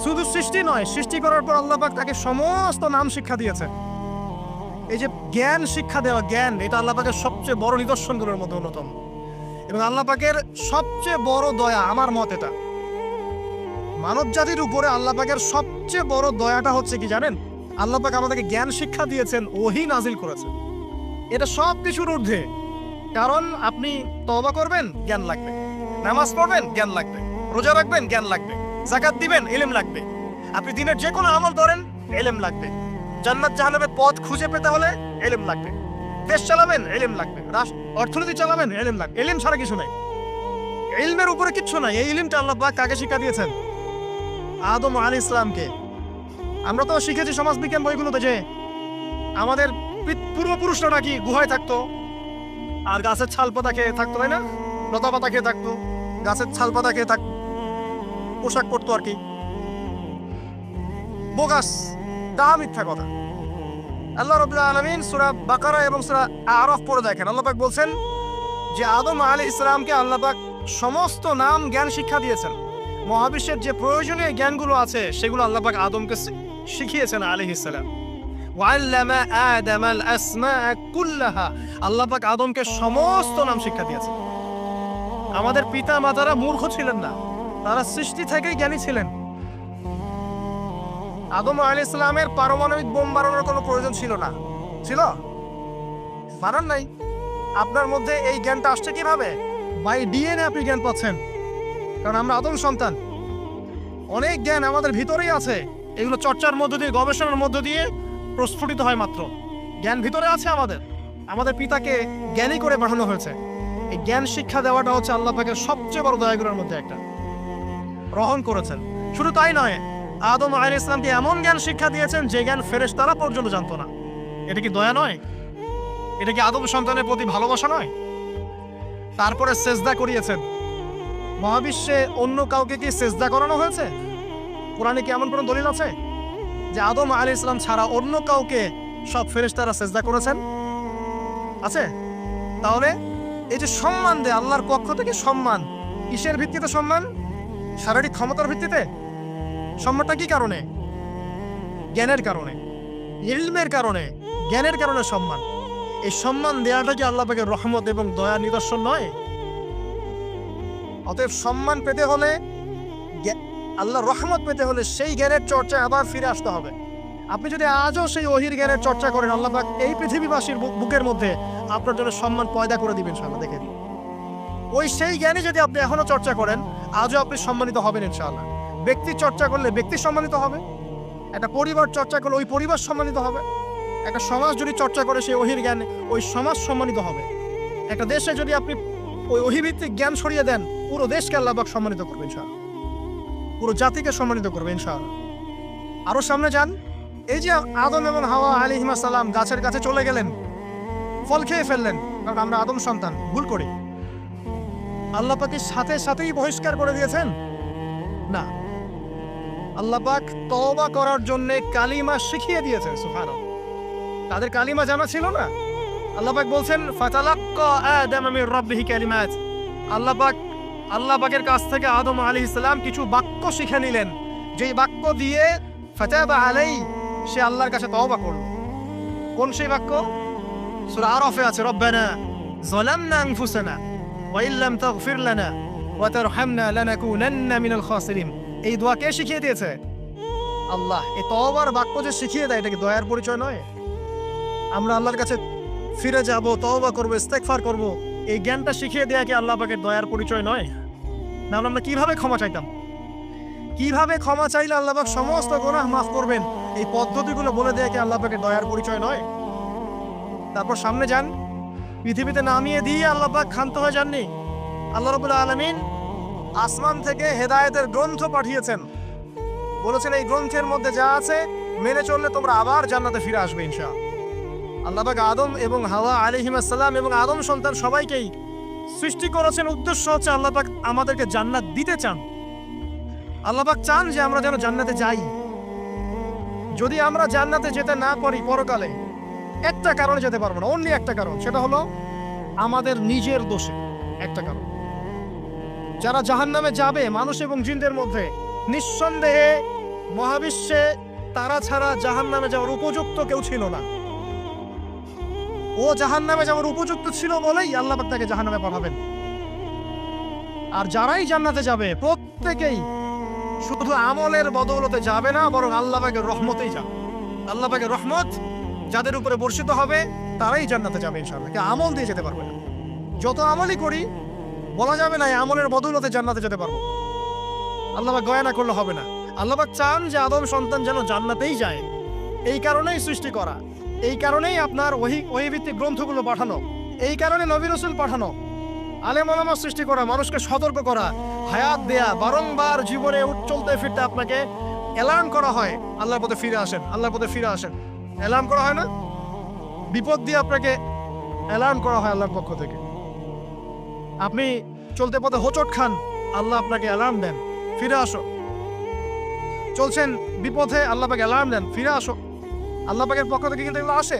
শুধু সৃষ্টি নয়, সৃষ্টি করার পর আল্লাহ পাক তাকে সমস্ত নাম শিক্ষা দিয়েছেন। এই যে জ্ঞান শিক্ষা দেওয়া, জ্ঞান, এটা আল্লাহ পাকের সবচেয়ে বড় নিদর্শনগুলোর মধ্যে অন্যতম। এবং আল্লাহ পাকের সবচেয়ে বড় দয়া, আমার মত এটা, মানব জাতির উপরে আল্লাহ পাকের সবচেয়ে বড় দয়াটা হচ্ছে কি জানেন? আল্লাহ পাক আমাদেরকে জ্ঞান শিক্ষা দিয়েছেন, ওহী নাজিল করেছেন। এটা সব কিছুর ঊর্ধ্বে। কারণ আপনি তওবা করবেন, জ্ঞান লাগবে। নামাজ পড়বেন, জ্ঞান লাগবে। রোজা রাখবেন, জ্ঞান লাগবে। যাকাত দিবেন, ইলম লাগবে। আপনি দিনের যে কোনো আমল ধরেন, ইলম লাগবে। জান্নাত জাহান্নামের পথ খুঁজে পেতে হলে ইলম লাগবে। দেশ চালাবেন, ইলম লাগবে। অর্থনীতি চালাবেন, ইলম লাগবে। ইলম ছাড়া কিছু নাই, ইলমের উপরে কিচ্ছু নাই। এই ইলমটা আল্লাহ পাক কাকে শিক্ষা দিয়েছেন? আদম আলাইহিস সালামকে। আমরা তো শিখেছি সমাজ বিজ্ঞান বইগুলোতে যে আমাদের পূর্বপুরুষরা নাকি গুহায় থাকতো আর গাছের ছাল পাতা খেয়ে থাকতো, তাই না? লতা পাতা খেয়ে থাকতো, গাছের ছাল পাতা খেয়ে থাকতো, পোশাক পরতো আর কি। বোগাস, তা মিথ্যা কথা। আল্লাহ রাব্বুল আলামিন সূরা বাকারা এবং সূরা আরাফ পড়ে দেখেন, আল্লাহ পাক বলছেন যে আদম আলাইহিস সালামকে আল্লাহ পাক সমস্ত নাম জ্ঞান শিক্ষা দিয়েছেন। মহাবিশ্বের যে প্রয়োজনীয় জ্ঞানগুলো আছে সেগুলো আল্লাহ পাক আদমকে শিখিয়েছেন আলাইহিস সালাম। ওয়াল্লামা আদামাল আসমাআ কুল্লাহা, আল্লাহ পাক আদমকে সমস্ত নাম শিক্ষা দিয়েছেন। আমাদের পিতা মাতারা মূর্খ ছিলেন না, তারা সৃষ্টি থেকেই জ্ঞানী ছিলেন। আদম আলাইহিস সালামের পারমাণবিক বোম বানানোর কোনো প্রয়োজন ছিল না, ছিল? বানান নাই। আপনার মধ্যে এই জ্ঞানটা আসছে কিভাবে? বাই ডিএনএ আপনি জ্ঞান পাচ্ছেন, কারণ আমরা আদম সন্তান। অনেক জ্ঞান আমাদের ভিতরেই আছে, এগুলো চর্চার মধ্য দিয়ে, গবেষণার মধ্য দিয়ে প্রস্ফুটিত হয় মাত্র। জ্ঞান ভিতরে আছে আমাদের। আমাদের পিতাকে জ্ঞানী করে পাঠানো হয়েছে। এই জ্ঞান শিক্ষা দেওয়াটা হচ্ছে আল্লাহ পাকের সবচেয়ে বড় দয়াগুলোর মধ্যে একটা। গ্রহণ করেছেন। শুধু তাই নয়, আদম আলাইহিস সালামকে এমন জ্ঞান শিক্ষা দিয়েছেন যে জ্ঞান ফেরেশতারা পর্যন্ত জানতো না। এটা কি দয়া নয়? এটা কি আদম সন্তানের প্রতি ভালোবাসা নয়? তারপরে সেজদা করিয়েছেন। মহাবিশ্বে অন্য কাউকে কি সেজদা করানো হয়েছে? কোরআনে কি এমন কোনো দলিল আছে যে আদম আলাইহিস সালাম ছাড়া অন্য কাউকে সব ফেরেশতারা সেজদা করেছেন? আছে? তাহলে এই যে সম্মান দেয় আল্লাহর পক্ষ থেকে, সম্মান কিসের ভিত্তিতে? সম্মান শারীরিক ক্ষমতার ভিত্তিতে? সম্মানটা কি কারণে? জ্ঞানের কারণে, ইলমের কারণে, জ্ঞানের কারণে সম্মান। এই সম্মান দেওয়াটা কি আল্লাহ পাকের রহমত এবং দয়ার নিদর্শন নয়? অতএব সম্মান পেতে হলে, আল্লাহর রহমত পেতে হলে সেই জ্ঞানের চর্চায় আবার ফিরে আসতে হবে। আপনি যদি আজও সেই ওহির জ্ঞানের চর্চা করেন, আল্লাহ পাক এই পৃথিবীবাসীর বুকের মধ্যে আপনার জন্য সম্মান পয়দা করে দিবেন ইনশাআল্লাহ। দেখেন, ওই সেই জ্ঞানে যদি আপনি এখনো চর্চা করেন, আজও আপনি সম্মানিত হবেন ইনশাআল্লাহ। ব্যক্তি চর্চা করলে ব্যক্তি সম্মানিত হবে, একটা পরিবার চর্চা করলে ওই পরিবার সম্মানিত হবে, একটা সমাজ যদি চর্চা করে সেই ওহির জ্ঞান, ওই সমাজ সম্মানিত হবে। একটা দেশে যদি আপনি ওই ওহিভিত্তিক জ্ঞান ছড়িয়ে দেন, পুরো দেশকে আল্লাহ পাক সম্মানিত করবে ইনশাআল্লাহ, পুরো জাতিকে সম্মানিত করবে ইনশাআল্লাহ। আরো সামনে যান, এই যে আদম এবং হাওয়া আলাইহিস সালাম গাছের কাছে চলে গেলেন, ফল খেয়ে ফেললেন, কারণ আমরা আদম সন্তান, ভুল করি। আল্লাহ পাক সাথে সাথেই বহিষ্কার করে দিয়েছেন? না, আল্লাহ পাক তওবা করার জন্য কালিমা শিখিয়ে দিয়েছেন। সুবহানাল্লাহ, তাদের কালিমা জানা ছিল না। আল্লাহ পাক বলছেন ফাতালাক্কা আদাম মির রাব্বিহি কালিমাত, আল্লাহ পাকের কাছ থেকে আদম আলাইহিস সালাম কিছু বাক্য শিখে নিলেন, যেই বাক্য দিয়ে ফাতাবা আলাই, সে আল্লাহর কাছে তওবা করলো। কোন সেই বাক্য? সূরা আরাফে আছে, রব্বানা যালামনা আনফুসানা ওয়া ইল্লাম তাগফির লানা ওয়া তারহামনা লানাকুনান্না মিনাল খাসিরিন। এই দোয়া কে শিখিয়ে দিয়েছে? আল্লাহ। এই তওবার বাক্য যে শিখিয়ে দেয়, এটা কি দয়ার পরিচয় নয়? আমরা আল্লাহর কাছে ফিরে যাব, তওবা করব, ইস্তেগফার করব, এই জ্ঞানটা শিখিয়ে দেয়া কি আল্লাহ পাকের দয়ার পরিচয় নয়? না, আমরা কিভাবে ক্ষমা চাইতাম? কিভাবে ক্ষমা চাইলে আল্লাহ পাক সমস্ত গুনাহ মাফ করবেন, এই পদ্ধতিগুলো বলে দেয়া কি আল্লাহ পাকের দয়ার পরিচয় নয়? তারপর সামনে যান, পৃথিবীতে নামিয়ে দিয়ে আল্লাহ পাক ক্ষান্ত হয়ে যাননি। আল্লাহ রাব্বুল আলামিন আসমান থেকে হেদায়েতের গ্রন্থ পাঠিয়েছেন। বলেছেন এই গ্রন্থের মধ্যে যা আছে মেনে চললে তোমরা আবার জান্নাতে ফিরে আসবে ইনশাআল্লাহ। আল্লাহ পাক আদম এবং হাওয়া আলাইহিস সালাম এবং আদম সন্তান সবাইকেই সৃষ্টি করেছেন, উদ্দেশ্য হচ্ছে আল্লাহ পাক আমাদেরকে জান্নাত দিতে চান। আল্লাহ পাক চান যে আমরা যেন জান্নাতে যাই। যদি আমরা জান্নাতে যেতে না পারি পরকালে, একটা কারণে যেতে পারবো না, অনলি একটা কারণ, সেটা হলো আমাদের নিজের দোষে। একটা কারণ, যারা জাহান্নামে যাবে মানুষ এবং জিনদের মধ্যে, নিঃসন্দেহে মহাবিশ্বে তারা ছাড়া জাহান্নামে যাওয়ার উপযুক্ত কেউ ছিল না। ও জাহান্নামে যাওয়ার উপযুক্ত ছিল বলেই আল্লাহ পাক তাকে জাহান্নামে পাঠাবেন। আর যারাই জান্নাতে যাবে প্রত্যেকেই শুধু আমলের বদৌলতে যাবে না, বরং আল্লাহ পাকের রহমতেই যাবে। আল্লাহ পাকের রহমত যাদের উপরে বর্ষিত হবে তারাই জান্নাতে যাবে ইনশাআল্লাহ। কে আমল দিয়ে যেতে পারবে না। যত আমলই করি বলা যাবে না এই আমলের বদৌলতে জান্নাতে যেতে পারবো। আল্লাহ পাক গয়না করলে হবে না। আল্লাহ পাক চান যে আদম সন্তান যেন জান্নাতেই যায়। এই কারণেই সৃষ্টি করা, এই কারণেই আপনার ওহী ভিত্তিক গ্রন্থগুলো পাঠানো, এই কারণে নবী রাসূল পাঠানো, আলেম ওলামা সৃষ্টি করা, মানুষকে সতর্ক করা, হায়াত দেয়া, বারংবার জীবনে চলতে ফিরতে আপনাকে অ্যালার্ম করা হয় আল্লাহর পথে ফিরে আসেন, আল্লাহর পথে ফিরে আসেন। অ্যালার্ম করা হয় না? বিপদ দিয়ে আপনাকে অ্যালার্ম করা হয় আল্লাহর পক্ষ থেকে। আপনি চলতে পথে হোঁচট খান, আল্লাহ আপনাকে অ্যালার্ম দেন, ফিরে আসো। চলছেন বিপথে, আল্লাহ পাক অ্যালার্ম দেন, ফিরে আসো। আল্লাহ পাকের পক্ষ থেকে কিন্তু এগুলো আসে।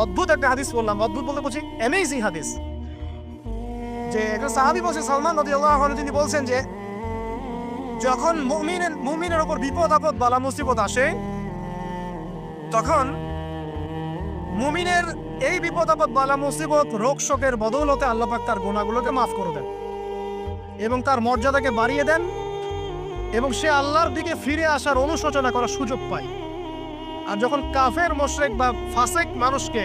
অদ্ভুত একটা হাদিস বললাম, অদ্ভুত বলতে বলছি অ্যামেজিং হাদিস, যে একটা সাহাবী বলছেন সালমান রাদিয়াল্লাহু আনহু, তিনি বলছেন যে যখন মুমিনের উপর বিপদ আপদ বালা মুসিবত আসে, তখন মুমিনের এই বিপদ আপদ বালা মুসিবত রোগ শোকের বদৌলতে আল্লাহ পাক তার গুনাহগুলোকে মাফ করে দেন এবং তার মর্যাদাকে বাড়িয়ে দেন এবং সে আল্লাহর দিকে ফিরে আসার অনুশোচনা করার সুযোগ পায়। আর যখন কাফের মুশরিক বা ফাসিক মানুষকে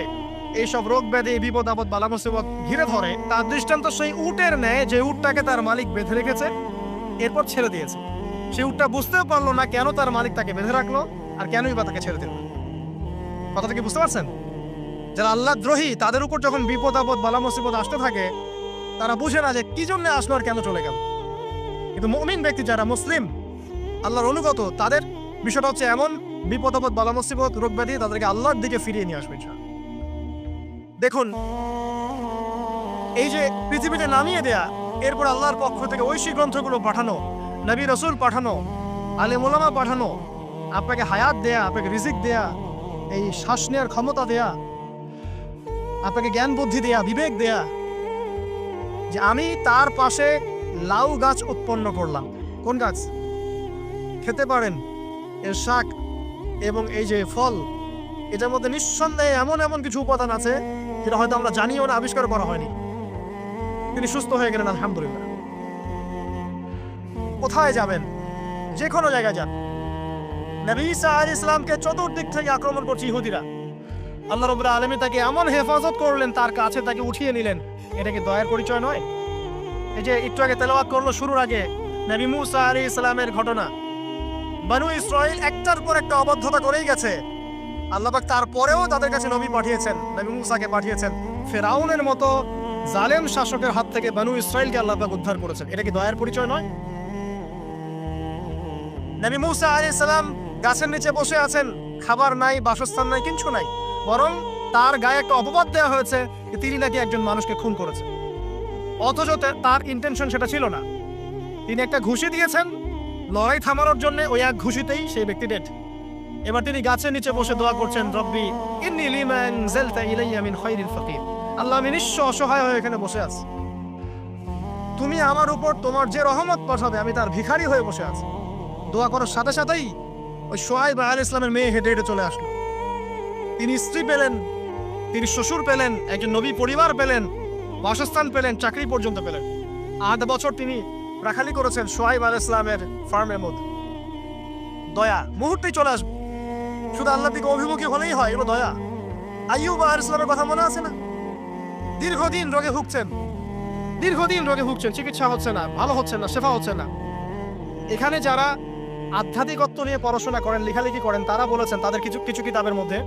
এইসব রোগ ব্যাধি বিপদ আপদ বালা মুসিবত ঘিরে ধরে, তার দৃষ্টান্ত সেই উটের ন্যায় যে উটটাকে তার মালিক বেঁধে রেখেছে এরপর ছেড়ে দিয়েছে। সেই উটটা বুঝতেও পারলো না কেন তার মালিক তাকে বেঁধে রাখলো আর কেনই বা তাকে ছেড়ে দিল। কথাটা কি বুঝতে পারছেন? যারা আল্লাহ দ্রোহী তাদের উপর যখন বিপদ আপদ বালা মুসিবত আসতে থাকে, তারা বুঝে না যে কি জন্য আসলো আর কেন চলে গেল। কিন্তু মুমিন ব্যক্তি যারা মুসলিম আল্লাহর অনুগত, তাদের বিষয়টা হচ্ছে এমন বিপদ আপদ বালা মুসিবত রোগ ব্যাধি তাদেরকে আল্লাহর দিকে ফিরিয়ে নিয়ে আসবে। দেখুন, এই যে পৃথিবীতে নামিয়ে দেয়া, এরপর আল্লাহর পক্ষ থেকে ঐশী গ্রন্থগুলো পাঠানো, নবী রাসূল পাঠানো, আলেম ওলামা পাঠানো, আপনাকে হায়াত দেয়া, আপনাকে রিজিক দেয়া, এই শ্বাস নেওয়ার ক্ষমতা দেয়া, আপনাকে জ্ঞান বুদ্ধি দেয়া, বিবেক দেয়া, যে আমি তার পাশে লাউ গাছ উৎপন্ন করলাম। কোন গাছ? খেতে পারেন, এর শাক এবং এই যে ফল, এটার মধ্যে নিঃসন্দেহে এমন এমন কিছু উপাদান আছে যেটা হয়তো আমরা জানিও না, আবিষ্কার করা হয়নি। তিনি সুস্থ হয়ে গেলেন, আলহামদুলিল্লাহ। কোথায় যাবেন? যে কোনো জায়গায় যান। নবী ঈসা আলাইহিস সালামকে চতুর্দিক থেকে আক্রমণ করছে ইহুদিরা। আল্লাহ রাব্বুল আলামিন তাকে এমন হেফাজত করলেন, তার কাছে তাকে উঠিয়ে নিলেন। এটা কি দয়ার পরিচয় নয়? এই যে একটু আগে তেলাওয়াত করলো শুরুর আগে নবী মূসা আলাইহিস সালামের ঘটনা। বনু ইসরাইল একটার পর একটা অবাধ্যতা করেই গেছে। আল্লাহ পাক তারপরেও তাদের কাছে নবী পাঠিয়েছেন, নবী মূসাকে পাঠিয়েছেন। ফেরাউনের মতো জালেম শাসকের হাত থেকে বনু ইসরাইলকে আল্লাহ পাক উদ্ধার করেছেন। এটা কি দয়ার পরিচয় নয়? নবী মূসা আলাইহিস সালাম গাছের নিচে বসে আছেন, খাবার নাই, বাসস্থান নাই, কিছু নাই, বরং তার গায়ে একটা অপবাদ দেওয়া হয়েছে যে তিনি নাকি একজন মানুষকে খুন করেছে। অথচ তার ইন্টেনশন সেটা ছিল না। তিনি একটা ঘুষি দিয়েছেন লড়াই থামানোর জন্য, ওই এক ঘুষিতেই সেই ব্যক্তি ডেড। এবার তিনি গাছের নিচে বসে দোয়া করছেন, রব্বি ইন্নী লিমা আনজালতা ইলাইয়া মিন খায়রিল ফাকির। আল্লাহ, আমি নিঃস্ব অসহায় হয়ে এখানে বসে আছি, তুমি আমার উপর তোমার যে রহমত পাঠাবে আমি তার ভিখারি হয়ে বসে আছি। দোয়া করার সাথে সাথেই ওই শুআয়ব আলাইহিস সালামের মেয়ে হেঁটে হেঁটে চলে আসলো। তিনি স্ত্রী পেলেন, তিনি শ্বশুর পেলেন, একজন নবী পরিবার পেলেন, বাসস্থান পেলেন, চাকরি পর্যন্ত পেলেন। 8 বছর তিনি রাখালি করেছেন শুআয়ব আলাইহিস সালামের ফার্মের মধ্যে। দয়া মুহূর্তেই চলে আসবে, শুধু আল্লাহ দিকে অভিমুখী হলেই হয়, এগুলো দয়া। আইয়ুব আলাইহিস সালামের কথা মনে আছে না? দীর্ঘদিন রোগে ভুগছেন, চিকিৎসা হচ্ছে না, ভালো হচ্ছে না, শেফা হচ্ছে না। এখানে যারা আধ্যাত্মিকত্ব নিয়ে পড়াশোনা করেন, লেখালেখি করেন, তারা বলেছেন তাদের কিছু কিতাবের মধ্যে,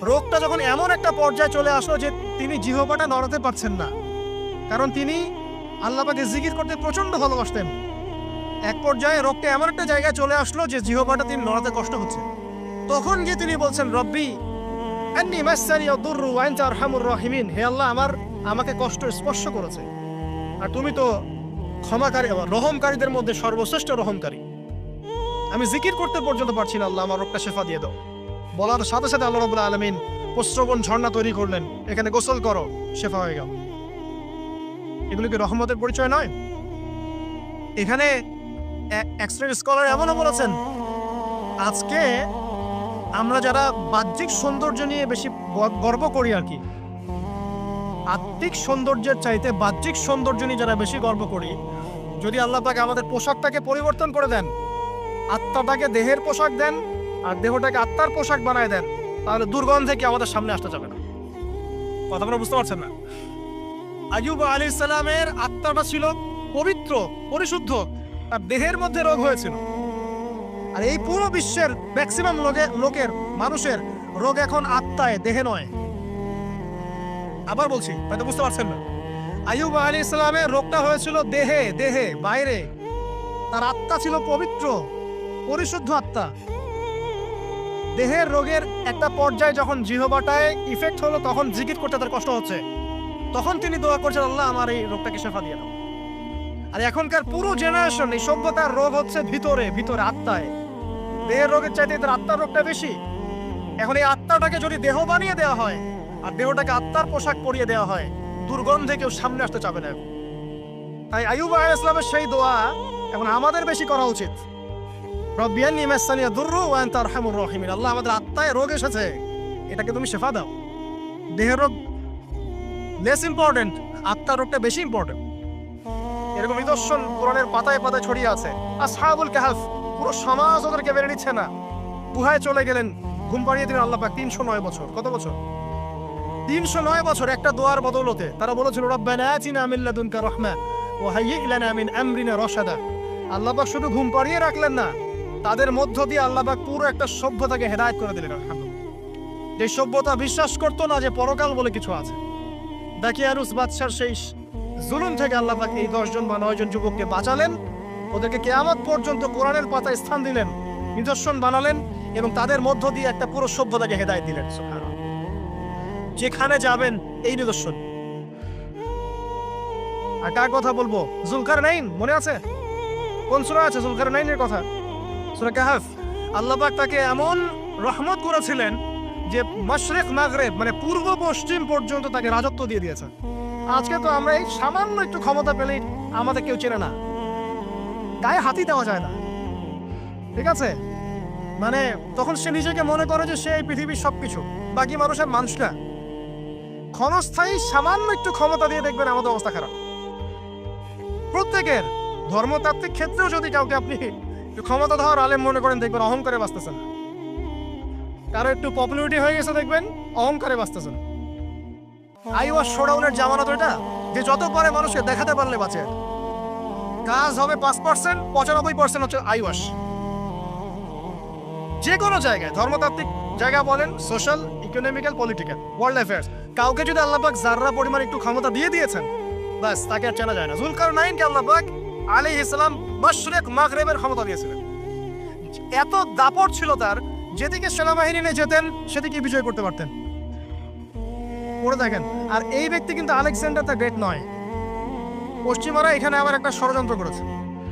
রোগটা যখন এমন একটা পর্যায়ে চলে আসলো যে তিনি জিহ্বাটা নড়াতে পারছেন না, কারণ তিনি আল্লাহ পাকে জিকির করতে প্রচন্ড ভালোবাসতেন। এক পর্যায়ে রোগটা এমন একটা জায়গায় চলে আসলো যে জিহ্বাটা তিনি নড়াতে কষ্ট হচ্ছে। তখন গিয়ে তিনি বলছেন, রব্বি আন্নী মাসসানি আদ-দুররু ওয়া আনতা আরহামুর রাহিমিন, হে আল্লাহ, আমাকে কষ্ট স্পর্শ করেছে, আর তুমি তো ক্ষমাকারী, রহমকারীদের মধ্যে সর্বশ্রেষ্ঠ রহমকারী। আমি জিকির করতে পর্যন্ত পারছি না, আল্লাহ আমার রোগটা শেফা দিয়ে দাও। বলার সাথে সাথে আল্লাহ রাব্বুল আলামিন প্রস্রবণ ঝর্ণা তৈরি করলেন, এখানে গোসল করো, শেফা হয়ে গেল। এগুলো কি রহমতের পরিচয় নয়? এখানে এক্সট্রা স্কলার এমনও বলেছেন, আজকে আমরা যারা বাহ্যিক সৌন্দর্য নিয়ে বেশি গর্ব করি আর কি, আত্মিক সৌন্দর্যের চাইতে বাহ্যিক সৌন্দর্য নিয়ে যারা বেশি গর্ব করি, যদি আল্লাহ পাক আমাদের পোশাকটাকে পরিবর্তন করে দেন, আত্মাটাকে দেহের পোশাক দেন আর দেহটাকে আত্মার পোশাক বানায় দেন, তাহলে দুর্গন্ধে কি আমাদের সামনে আসতে যাবে না। কথা আপনারা বুঝতে পারছেন না? আইয়ুব আলাইহিস সালামের আত্মাটা ছিল পবিত্র, পরিশুদ্ধ, আর দেহের মধ্যে রোগ হয়েছিল। আর এই পুরো বিশ্বের ম্যাক্সিমাম লোকের মানুষের রোগ এখন আত্মায়, দেহে নয়। আবার বলছি, হয়তো বুঝতে পারছেন না। আইয়ুব আলাইহিস সালামের রোগটা হয়েছিল দেহে, বাইরে। তার আত্মা ছিল পবিত্র, পরিশুদ্ধ আত্মা। দেহের রোগের একটা পর্যায়ে যখন জিহ্বাটায় ইফেক্ট হলো, তখন জিকির করতে তার কষ্ট হচ্ছে, তখন তিনি দোয়া করছেন, আল্লাহ আমার এই রোগটাকে শেফা দিয়ে দাও। আর এখনকার পুরো জেনারেশন, এই সভ্যতার রোগ হচ্ছে ভিতরে আত্মায়। দেহের রোগের চাইতে তার আত্মার রোগটা বেশি। এখন এই আত্মাটাকে যদি দেহ বানিয়ে দেওয়া হয় আর দেহটাকে আত্মার পোশাক পরিয়ে দেওয়া হয়, দুর্গন্ধে কেউ সামনে আসতে চাবে না। তাই আইয়ুব আলাইহিস সালামের সেই দোয়া এখন আমাদের বেশি করা উচিত। রব্বি আন্নী মাসসানি আদ-দুররু ওয়া আনতা আরহামুর রাহিমিন, আল্লাহ আমাদের আত্মায় রোগ এসেছে, এটাকে তুমি শেফা দাও। দেহের রোগ লেস ইম্পর্টেন্ট, আত্মার রোগটা বেশি ইম্পর্টেন্ট। এরকম নিদর্শন কোরআনের পাতায় পাতায় ছড়িয়ে আছে। আসহাবুল কাহফ, পুরো সমাজ ওদেরকে মেনে নিচ্ছে না, গুহায় চলে গেলেন, ঘুম পাড়িয়ে দিলেন আল্লাহ পাক। 309 বছর, কত বছর? 309 বছর একটা দোয়ার বদৌলতে। তারা বলেছিল, রব্বানা আতিনা মিন লাদুনকা রাহমা ওয়া হাইয়্যি লানা মিন আমরিনা রাশাদা। আল্লাহ পাক শুধু ঘুম পাড়িয়ে রাখলেন না, তাদের মধ্য দিয়ে আল্লাহ পাক পুরো একটা সভ্যতাকে হেদায়েত করে দিলেন। আলহামদুলিল্লাহ। যে সভ্যতা বিশ্বাস করতো না যে পরকাল বলে কিছু আছে, দাকিয়ানুস বাদশার সেই জুলুম থেকে আল্লাহ পাক এই 10 জন বা 9 জন যুবককে বাঁচালেন, ওদেরকে কিয়ামত পর্যন্ত কোরআনের পাতায় স্থান দিলেন, নিদর্শন বানালেন, এবং তাদের মধ্য দিয়ে একটা পুরো সভ্যতাকে হেদায়েত দিলেন। সুবহানাল্লাহ। যেখানে যাবেন এই নিদর্শন। আর কার কথা বলবো? যুলকারনাইন, মনে আছে? কোন সূরা আছে যুলকারনাইনের কথা? সূরা কাহফ। আল্লাহ পাক তাকে এমন রহমত করেছিলেন যে মাশরিক মাগরিব, মানে পূর্ব পশ্চিম পর্যন্ত তাকে রাজত্ব দিয়ে দিয়েছেন। আজকে তো আমরা এই সামান্য একটু ক্ষমতা পেলেই আমাদের কেউ চেনে না, গায়ে হাতি দেওয়া যায় না, ঠিক আছে? মানে তখন সে নিজেকে মনে করে যে সে এই পৃথিবীর সবকিছু, বাকি মানুষের মানুষ না। ক্ষণস্থায়ী সামান্য একটু ক্ষমতা দিয়ে দেখবেন আমাদের অবস্থা খারাপ। প্রত্যেকের ধর্মতাত্ত্বিক ক্ষেত্রেও যদি কাউকে আপনি ক্ষমতা ধর আলেম মনে করেন, দেখবেন অহংকারে বাঁচতেছেন। কারো একটু পপুলারিটি হয়ে গেছে, দেখবেন অহংকারে বাঁচতেছেন। আইওয়াশ শোডাউনের জামানত এটা, যে যত পারে মানুষকে দেখাতে পারলে বাঁচে। কাজ হবে 5%, 95% হচ্ছে আইওয়াশ। যে কোনো জায়গায়, ধর্মতাত্ত্বিক জায়গা বলেন, social, economical, political, world affairs, কাউকে যদি আল্লাহ পাক যাররা পরিমাণ একটু ক্ষমতা দিয়ে দিয়েছেন, বাস তাকে আর চেনা যায় না। যুলকারনাইনকে আল্লাহ পাক আলাইহিস সালাম মাশরিক মাগরিবের ক্ষমতা দিয়েছিলেন। এত দাপট ছিল তার, যেদিকে সেনাবাহিনী নিয়ে যেতেন সেদিকে বিজয় করতে পারতেন। পড়ে দেখেন। আর এই ব্যক্তি কিন্তু আলেকজান্ডার দ্য গ্রেট নয়। পশ্চিমারা এখানে আবার একটা ষড়যন্ত্র করেছে।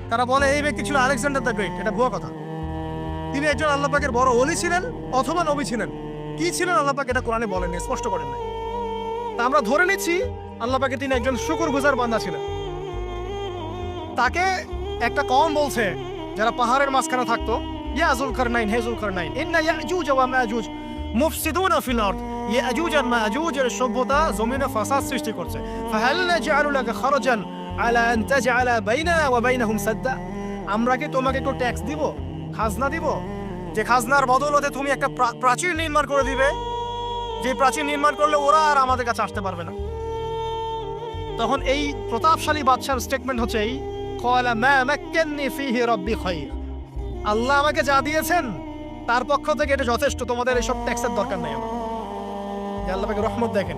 তারা বলে এই ব্যক্তি ছিল আলেকজান্ডার দ্য গ্রেট। এটা ভুয়া কথা। তিনি একজন আল্লাহ পাকের বড় ওলি ছিলেন অথবা নবী ছিলেন। কি ছিলেন আল্লাহ পাক এটা কোরআনে বলেননি, স্পষ্ট করেন নাই। তা আমরা ধরে নিচ্ছি আল্লাহ পাকে তিনি একজন শুকরগুজার বান্দা ছিলেন। তাকে একটা কওম বলছে যারা পাহাড়ের মাঝখানে থাকতো, ইয়া যুলকারনাইন, হে যুলকারনাইন, ইন্না ইয়াজুজ ওয়া মাজুজ মুফসিদুনা ফিল আরদ, ইয়াজুজ আর মাজুজের সভ্যতা জমিনে ফাসাদ সৃষ্টি করছে। ফাহাল নাজআলু লাকা খারাজান আলা আন তাজআলা বাইনানা ওয়া বাইনাহুম সাদ্দা, আমরা কি তোমাকে একটু ট্যাক্স দিব, খাজনা দিব, যে খাজনার বদৌলতে তুমি একটা প্রাচীর নির্মাণ করে দিবে, যে প্রাচীর নির্মাণ করলে ওরা আর আমাদের কাছে আসতে পারবে না। তখন এই প্রতাপশালী বাদশার স্টেটমেন্ট হচ্ছে এই, ক্বালা মা মাক্কান্নি ফীহি রাব্বি খায়র, আল্লাহ আমাকে যা দিয়েছেন তার পক্ষ থেকে এটা যথেষ্ট, তোমাদের এইসব ট্যাক্সের দরকার নেই আমার। আল্লাহ পাকের রহমত দেখেন।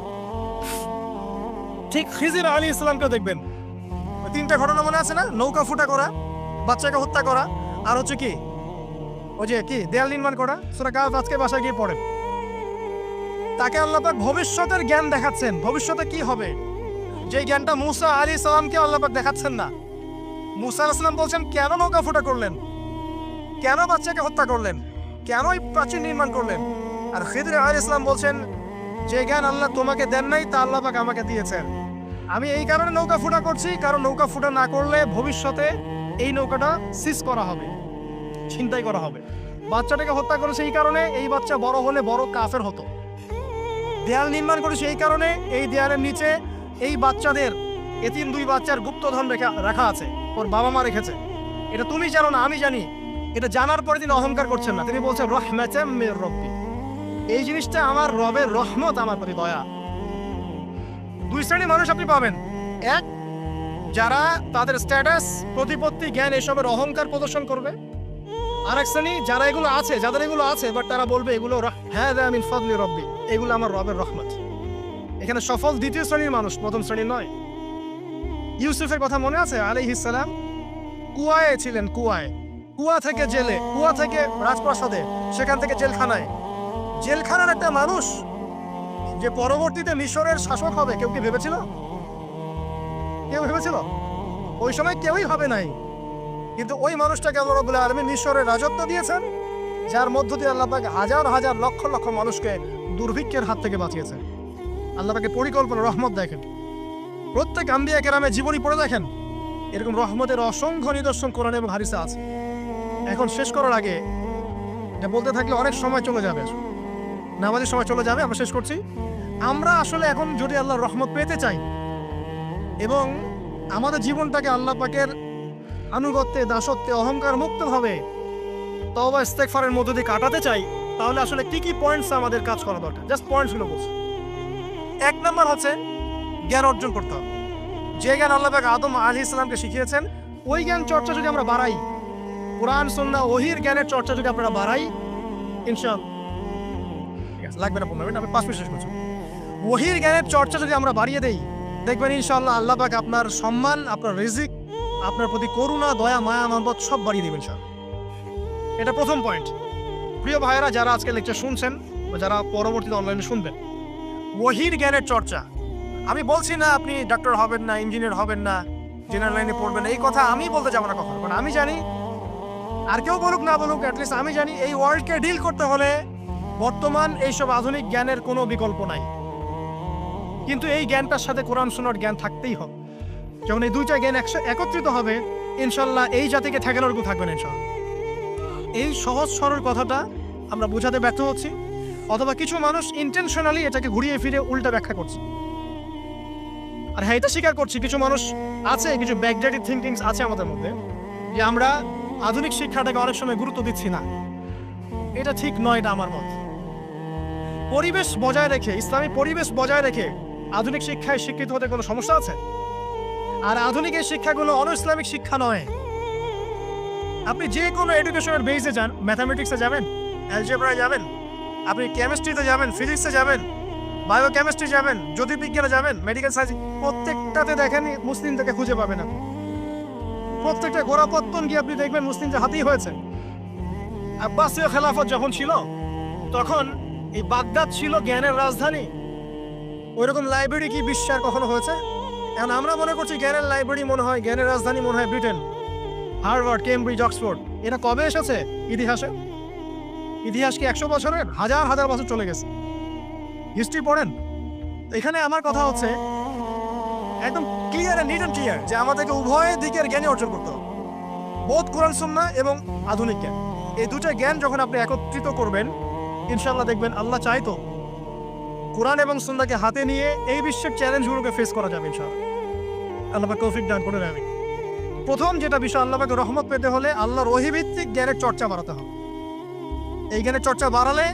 ঠিক খিজির আলাইহিস সালামকেও দেখবেন, 3টা ঘটনা মনে আছে না? নৌকা ফুটা করা, বাচ্চাকে হত্যা করা, আর হচ্ছে কি ওই যে কি দেয়াল নির্মাণ করা। সূরা কাহফ আজকে বাসায় গিয়ে পড়েন। তাকে আল্লাহ পাক ভবিষ্যতের জ্ঞান দেখাচ্ছেন, ভবিষ্যতে কি হবে, যে জ্ঞানটা মুসা আলাইহিস সালামকে আল্লাহ পাক দেখাচ্ছেন না। মুসা আলাইহিস সালাম বলছেন কেন নৌকা ফুটা করলেন, কেন বাচ্চাকে হত্যা করলেন, কেন এই প্রাচীর নির্মাণ করলেন। আর খিদর আলাইহিস সালাম বলছেন যে জ্ঞান আল্লাহ তোমাকে দেন নাই তা আল্লাহ পাক আমাকে দিয়েছেন। আমি এই কারণে নৌকা ফুটা করছি, কারণ নৌকা ফুটা না করলে ভবিষ্যতে এই নৌকাটা সিজ করা হবে, ছিনতাই করা হবে। বাচ্চাটাকে হত্যা করেছে এই কারণে এই বাচ্চা বড় হলে বড় কাফের হতো। দেয়াল নির্মাণ করেছে এই কারণে এই দেয়ালের নিচে এই বাচ্চাদের এতিম 2 বাচ্চার গুপ্তধন রাখা আছে, ওর বাবা মা রেখেছে। এটা তুমি জানো না, আমি জানি। এটা জানার পরে তিনি অহংকার করছেন না, তিনি বলছেন রাহমাতাম মির রাব্বি, এই জিনিসটা আমার রবের রহমত, আমার প্রতি দয়া। 2 শ্রেণীর মানুষ আপনি পাবেন। এক, যারা তাদের স্ট্যাটাস, প্রতিপত্তি, জ্ঞান এসবের অহংকার প্রদর্শন করবে। আর এক শ্রেণী যারা এগুলো আছে, যাদের এগুলো আছে বাট তারা বলবে এগুলো হাযা মিন ফাদলি রাব্বি, এগুলো আমার রবের রহমত। এখানে সফল 2য় শ্রেণীর মানুষ, 1ম শ্রেণীর নয়। ইউসুফের কথা মনে আছে আলাইহিস সালাম? কুয়ায় ছিলেন, কুয়া থেকে জেলে, কুয়া থেকে রাজপ্রাসাদে, সেখান থেকে জেলখানায়। জেলখানার একটা মানুষ যে পরবর্তীতে মিশরের শাসক হবে, কেউ কি ভেবেছিল? কেউ ভেবেছিল? ওই সময় কেউই ভাবে নাই। কিন্তু ওই মানুষটাকে আল্লাহ রাব্বুল আলামিন মিশরের রাজত্ব দিয়েছেন, যার মধ্য দিয়ে আল্লাহ পাক হাজার হাজার লক্ষ লক্ষ মানুষকে দুর্ভিক্ষের হাত থেকে বাঁচিয়েছেন। আল্লাহ পাকের পরিকল্পনা, রহমত দেখেন। প্রত্যেক আম্বিয়া কেরামের জীবনী পড়ে দেখেন, এরকম রহমতের অসংখ্য নিদর্শন কোরআন এবং হাদিসে আছে। এখন শেষ করার আগে এটা বলতে থাকলে অনেক সময় চলে যাবে, নামাজের সময় চলে যাবে, আমরা শেষ করছি। আমরা আসলে এখন যদি আল্লাহর রহমত পেতে চাই এবং আমাদের জীবনটাকে আল্লাহ পাকের আনুগত্যে, দাসত্বে, অহংকার মুক্তভাবে তওবা ইস্তেগফারের মধ্য দিয়ে কাটাতে চাই, তাহলে আসলে কি কি পয়েন্টস আমাদের কাজ করা দরকার, জাস্ট পয়েন্টসগুলো বলছি। 1 নম্বর হচ্ছে জ্ঞান অর্জন করতে হবে। যে জ্ঞান আল্লাহ পাক আদম আলাইহিস সালামকে শিখিয়েছেন, ওই জ্ঞান চর্চা যদি আমরা বাড়াই, কোরআন সুন্নাহ ওহীর জ্ঞানের চর্চা যদি আমরা বাড়াই, ইনশাআল্লাহ ঠিক আছে, লাগবে না 15 মিনিট, আমি 5 মিনিট শেষ করছি। ওহীর জ্ঞানের চর্চা যদি আমরা বাড়িয়ে দেই, দেখবেন ইনশাআল্লাহ আল্লাহ পাক আপনার সম্মান, আপনার রিজিক, আপনার প্রতি করুণা, দয়া, মায়া, মহব্বত সব বাড়িয়ে দেবেন ইনশাআল্লাহ। এটা প্রথম পয়েন্ট। প্রিয় ভাইয়েরা, যারা আজকে লেকচার শুনছেন বা যারা পরবর্তীতে অনলাইনে শুনবেন, ওহীর জ্ঞানের চর্চা। আমি বলছি না আপনি ডাক্তার হবেন না, ইঞ্জিনিয়ার হবেন না, জেনারেল লাইনে পড়বেন, এই কথা আমি বলতে যাবো না কখনো। কারণ আমি জানি, আর কেউ বলুক না বলুক, অ্যাটলিস্ট আমি জানি এই ওয়ার্ল্ডকে ডিল করতে হলে বর্তমান এইসব আধুনিক জ্ঞানের কোনো বিকল্প নাই। কিন্তু এই জ্ঞানটার সাথে কোরআন সুন্নাহর জ্ঞান থাকতেই হবে। যখন এই 2টা জ্ঞান একত্রিত হবে, ইনশাল্লাহ এই জাতিকে ঠেকানোর কেউ থাকবে না ইনশাল্লাহ। এই সহজ সরল কথাটা আমরা বোঝাতে ব্যর্থ হচ্ছি, অথবা কিছু মানুষ ইন্টেনশনালি এটাকে ঘুরিয়ে ফিরে উল্টা ব্যাখ্যা করছে। আর হ্যাঁ, এটা স্বীকার করছি, কিছু মানুষ আছে, কিছু ব্যাকডেটেড থিঙ্কিংস আছে আমাদের মধ্যে, যে আমরা আধুনিক শিক্ষাটাকে অনেক সময় গুরুত্ব দিচ্ছি না। এটা ঠিক নয়, এটা আমার মত। পরিবেশ বজায় রেখে, ইসলামী পরিবেশ বজায় রেখে আধুনিক শিক্ষায় শিক্ষিত হতে কোনো সমস্যা আছে? আর আধুনিক এই শিক্ষাগুলো অন ইসলামিক শিক্ষা নয়। আপনি যে কোনো এডুকেশনের বেসে যান, ম্যাথামেটিক্সে যাবেন, অ্যালজেব্রায় যাবেন, আপনি কেমিস্ট্রিতে যাবেন, ফিজিক্সে যাবেন, বায়োকেমিস্ট্রি যাবেন, জ্যোতির্বিজ্ঞানে যাবেন, মেডিকেল সায়েন্স, প্রত্যেকটাতে দেখেন মুসলিমদেরকে খুঁজে পাবেন আপনি। প্রত্যেকটা গোড়াপত্তন গিয়ে আপনি দেখবেন মুসলিমদের হাতেই হয়েছে। আব্বাসীয় খেলাফত যখন ছিল, তখন এই বাগদাদ ছিল জ্ঞানের রাজধানী। ওইরকম লাইব্রেরি কি বিশ্বের কখনো হয়েছে? এখন আমরা মনে করছি জ্ঞানের লাইব্রেরি মনে হয়, জ্ঞানের রাজধানী মনে হয় ব্রিটেন, হার্ভার্ড, কেমব্রিজ, অক্সফোর্ড। এটা কবে এসেছে ইতিহাসে? ইতিহাস কি 100 বছরের? হাজার হাজার বছর চলে গেছে। হিস্ট্রি পড়েন। এখানে আমার কথা হচ্ছে একদম ক্লিয়ার, নিট অ্যান্ড ক্লিয়ার, যে আমাদেরকে উভয় দিকের জ্ঞানই অর্জন করতে হবে। বোধ কোরআন সুন্নাহ এবং আধুনিক জ্ঞান, এই 2টা জ্ঞান যখন আপনি একত্রিত করবেন, ইনশাআল্লাহ দেখবেন আল্লাহ চাইতো কোরআন এবং সুন্নাহকে হাতে নিয়ে এই বিশ্বের চ্যালেঞ্জগুলোকে ফেস করা যাবে ইনশাআল্লাহ। আল্লাহ পাক তৌফিক দান করুন। আমি প্রথম যেটা বিষয়, আল্লাহ পাকের রহমত পেতে হলে আল্লাহর ওহীভিত্তিক জ্ঞানের চর্চা বাড়াতে হবে। এই জ্ঞানের চর্চা বাড়ালে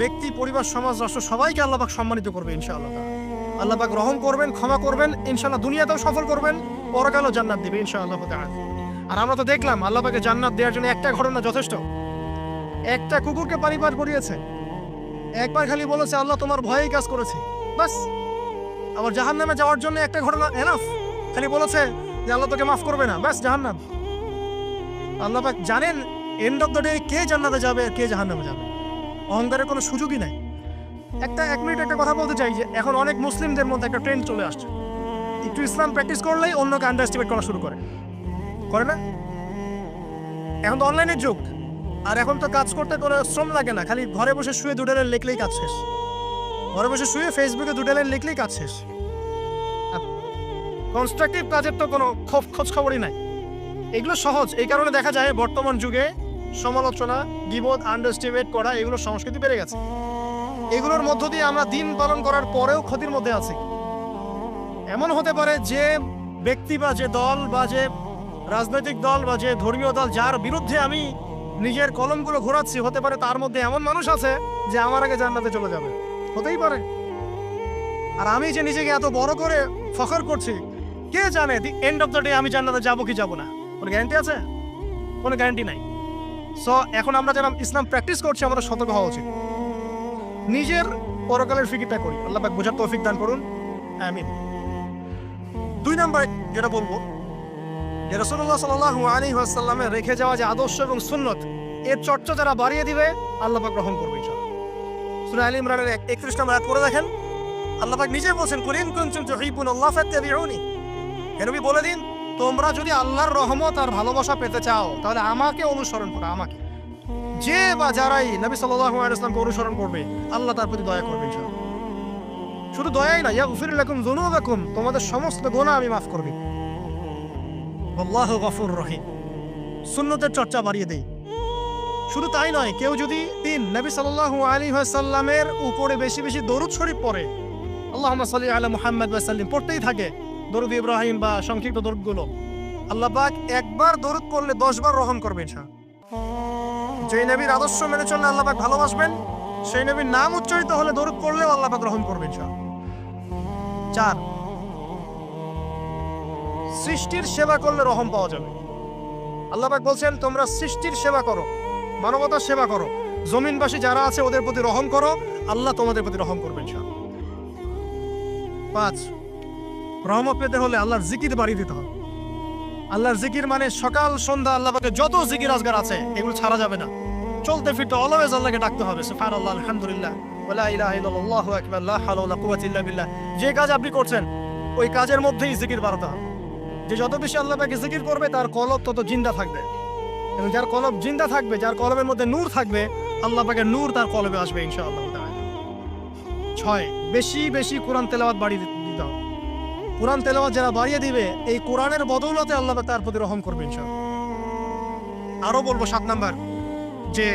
ব্যক্তি, পরিবার, সমাজ, রাষ্ট্র সবাইকে আল্লাহ পাক সম্মানিত করবে ইনশাআল্লাহ। আল্লাহ পাক রহম করবেন, ক্ষমা করবেন, ইনশাআল্লাহ দুনিয়াতেও সফল করবেন, পরকালেও জান্নাত দিবে ইনশাআল্লাহ তাআলা। আর আমরা তো দেখলাম আল্লাহ পাকে জান্নাত দেওয়ার জন্য একটা ঘটনা যথেষ্ট। একটা কুকুরকে পানি পার করিয়েছে, একবার খালি বলেছে আল্লাহ তোমার ভয়েই কাজ করেছি, বাস। আবার জাহান্নামে যাওয়ার জন্য একটা ঘটনা এনাফ, খালি বলেছে যে আল্লাহ তোকে মাফ করবে না, বাস জাহান্নাম। আল্লাহ পাক জানেন এন্ড অফ দ্য ডে কে জান্নাতে যাবে আর কে জাহান্নামে যাবে। অহংকারের কোনো সুযোগই নাই। এক মিনিট একটা কথা বলতে চাই যে এখন অনেক মুসলিমদের মধ্যে একটা ট্রেন্ড চলে আসছে, একটু ইসলাম প্র্যাকটিস করলেই অন্যকে আন্ডার এস্টিমেট করা শুরু করে না? এখন তো অনলাইনের যুগ, আর এখন তো কাজ করতে কোনো শ্রম লাগে না, খালি ঘরে বসে শুয়ে দুটো লাইন লিখলেই কাজ শেষ। ঘরে বসে শুয়ে ফেসবুকে দুটো লাইন লিখলেই কাজ শেষ। কনস্ট্রাকটিভ কাজের তো কোনো খোঁজ খবরই নাই। এগুলো সহজ, এই কারণে দেখা যায় বর্তমান যুগে সমালোচনা, গীবত, আন্ডার এস্টিমেট করা এগুলোর সংস্কৃতি বেড়ে গেছে। এগুলোর মধ্য দিয়ে আমরা দিন পালন করার পরেও ক্ষতির মধ্যে আছি। এমন হতে পারে যে ব্যক্তি বা যে দল বা যে রাজনৈতিক দল বা যে ধর্মীয় দল যার বিরুদ্ধে আমি নিজের কলমগুলো ঘোরাচ্ছি, হতে পারে তার মধ্যে এমন মানুষ আছে যে আমার আগে জান্নাতে চলে যাবে, হতেই পারে। আর আমি যে নিজেকে এত বড় করে ফখর করছি, কে জানে the end of the day আমি জান্নাতে যাবো কি যাবো না, কোনো গ্যারান্টি আছে? কোনো গ্যারান্টি নাই। সো এখন আমরা যারা ইসলাম প্র্যাকটিস করছি আমাদের সতর্ক হওয়া উচিত, নিজের পরকালের ফিকিরটা করি। আল্লাহ পাক বোঝার তৌফিক দান করুন, আমিন। 2 নম্বর যেটা বলবো, যে রাসূলুল্লাহ সাল্লাল্লাহু আলাইহি ওয়াসাল্লামের রেখে যাওয়া যে আদর্শ এবং সুন্নত, এর চর্চা যারা বাড়িয়ে দিবে আল্লাহ পাক গ্রহণ করবে ইনশাআল্লাহ। সূরা আলে ইমরানের 31 নম্বর আয়াত পড়ে দেখেন, আল্লাহ পাক নিজে বলেন, কুল ইন কুনতুম তুহিব্বুনাল্লাহ ফাত্তাবিউনি। হে নবী বলে দিন, তোমরা যদি আল্লাহর রহমত আর ভালোবাসা পেতে চাও তাহলে আমাকে অনুসরণ করো। আমাকে যে বা যারাই নবী সাল্লাল্লাহু আলাইহি ওয়াসাল্লামকে অনুসরণ করবে আল্লাহ তার প্রতি দয়া করবে ইনশাআল্লাহ। শুধু দয়াই না, ইয়াগফির লাকুম যুনুবাকুম, তোমাদের সমস্ত গুনাহ আমি মাফ করব। আল্লাহু গফুর রহিম। সুন্নতের চর্চা বাড়িয়ে দেই। শুধু তাই নয়, কেউ যদি নবী সাল্লাল্লাহু আলাইহি ওয়াসাল্লামের উপরে বেশি বেশি দরুদ শরীফ পড়ে, আল্লাহুম্মা সাল্লি আলা মুহাম্মাদ ওয়া সাল্লিম পড়তেই থাকে, দরুদ ইব্রাহিম বা সংক্ষিপ্ত দরুদগুলো, আল্লাহ পাক একবার দরুদ পড়লে 10 বার রহম করবেন ইনশাআল্লাহ। যেই নবীর আদর্শ মেনে চললে আল্লাহ পাক ভালোবাসবেন, সেই নবীর নাম উচ্চারিত হলে দরুদ পড়লেও আল্লাহ পাক রহম করবেন ইনশাআল্লাহ। 4, সৃষ্টির সেবা করলে রহম পাওয়া যাবে। আল্লাহ পাক বলছেন, তোমরা সৃষ্টির সেবা করো, মানবতার সেবা করো, জমিনবাসী যারা আছে ওদের প্রতি রহম করো, আল্লাহ তোমাদের প্রতি রহম করবেন ইনশাআল্লাহ। 5, রহমত পেতে হলে আল্লাহর জিকির বাড়িয়ে দিতে হবে। আল্লাহর জিকির মানে সকাল সন্ধ্যা আল্লাহ পাকের যত জিকির আজগার আছে এগুলো ছাড়া যাবে না। চলতে ফিরতে অলওয়েজ আল্লাহকে ডাকতে হবে, সুবহানাল্লাহ, আলহামদুলিল্লাহ, ওয়া ইলাহা ইল্লাল্লাহ, আল্লাহু আকবার, লা হাওলা ওয়ালা কুওয়াতা ইল্লা বিল্লাহ। যে কাজ আপনি করছেন ওই কাজের মধ্যেই জিকির বাড়াতে হবে। যে যত বেশি আল্লাহ পাকে জিকির করবে তার কলব তত জিন্দা থাকবে, এবং যার কলব জিন্দা থাকবে, যার কলবের মধ্যে নূর থাকবে, আল্লাহ পাকের নূর তার কলবে আসবে ইনশাআল্লাহ তাআলা। 6, বেশি বেশি কোরআন তেলাওয়াত বাড়িয়ে দিতে হবে। কোরআন তেলাওয়াত যারা বাড়িয়ে দিবে, এই কোরআনের বদৌলতে আল্লাহ পাক তার প্রতি রহম করবে ইনশাআল্লাহ। আরো বলবো 7 নাম্বার, যে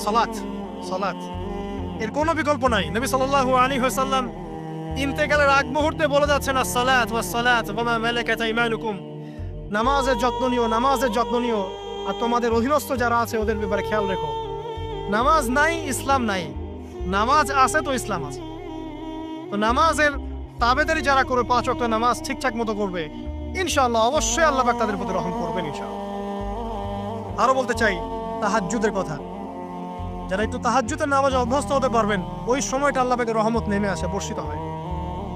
সালাত এর কোনো বিকল্প নাই। নবী সাল্লাল্লাহু আলাইহি ওয়াসাল্লাম ইন্তেকালের আগ মুহূর্তে বলে যাচ্ছেন, আসসালাত ওয়াস সালাত ওয়া মা মালাকাত আইমানুকুম, নামাজের যত্ন নিও, আর তোমাদের অধীনস্থ যারা আছে ওদের ব্যাপারে খেয়াল রেখো। নামাজ নাই ইসলাম নাই, নামাজ আছে তো ইসলাম আছে। তো নামাজের তাবেদারি যারা করবে, 5 ওয়াক্ত নামাজ ঠিকঠাক মতো করবে, ইনশাআল্লাহ অবশ্যই আল্লাহ পাক তাদের প্রতি রহম করবেন ইনশাআল্লাহ। আরো বলতে চাই তাহাজ্জুদের কথা, যারা একটু তাহাজ্জুদের নামাজে অভ্যস্ত হতে পারবেন, ওই সময়টা আল্লাহ পাকের রহমত নেমে আসে, বর্ষিত হয়।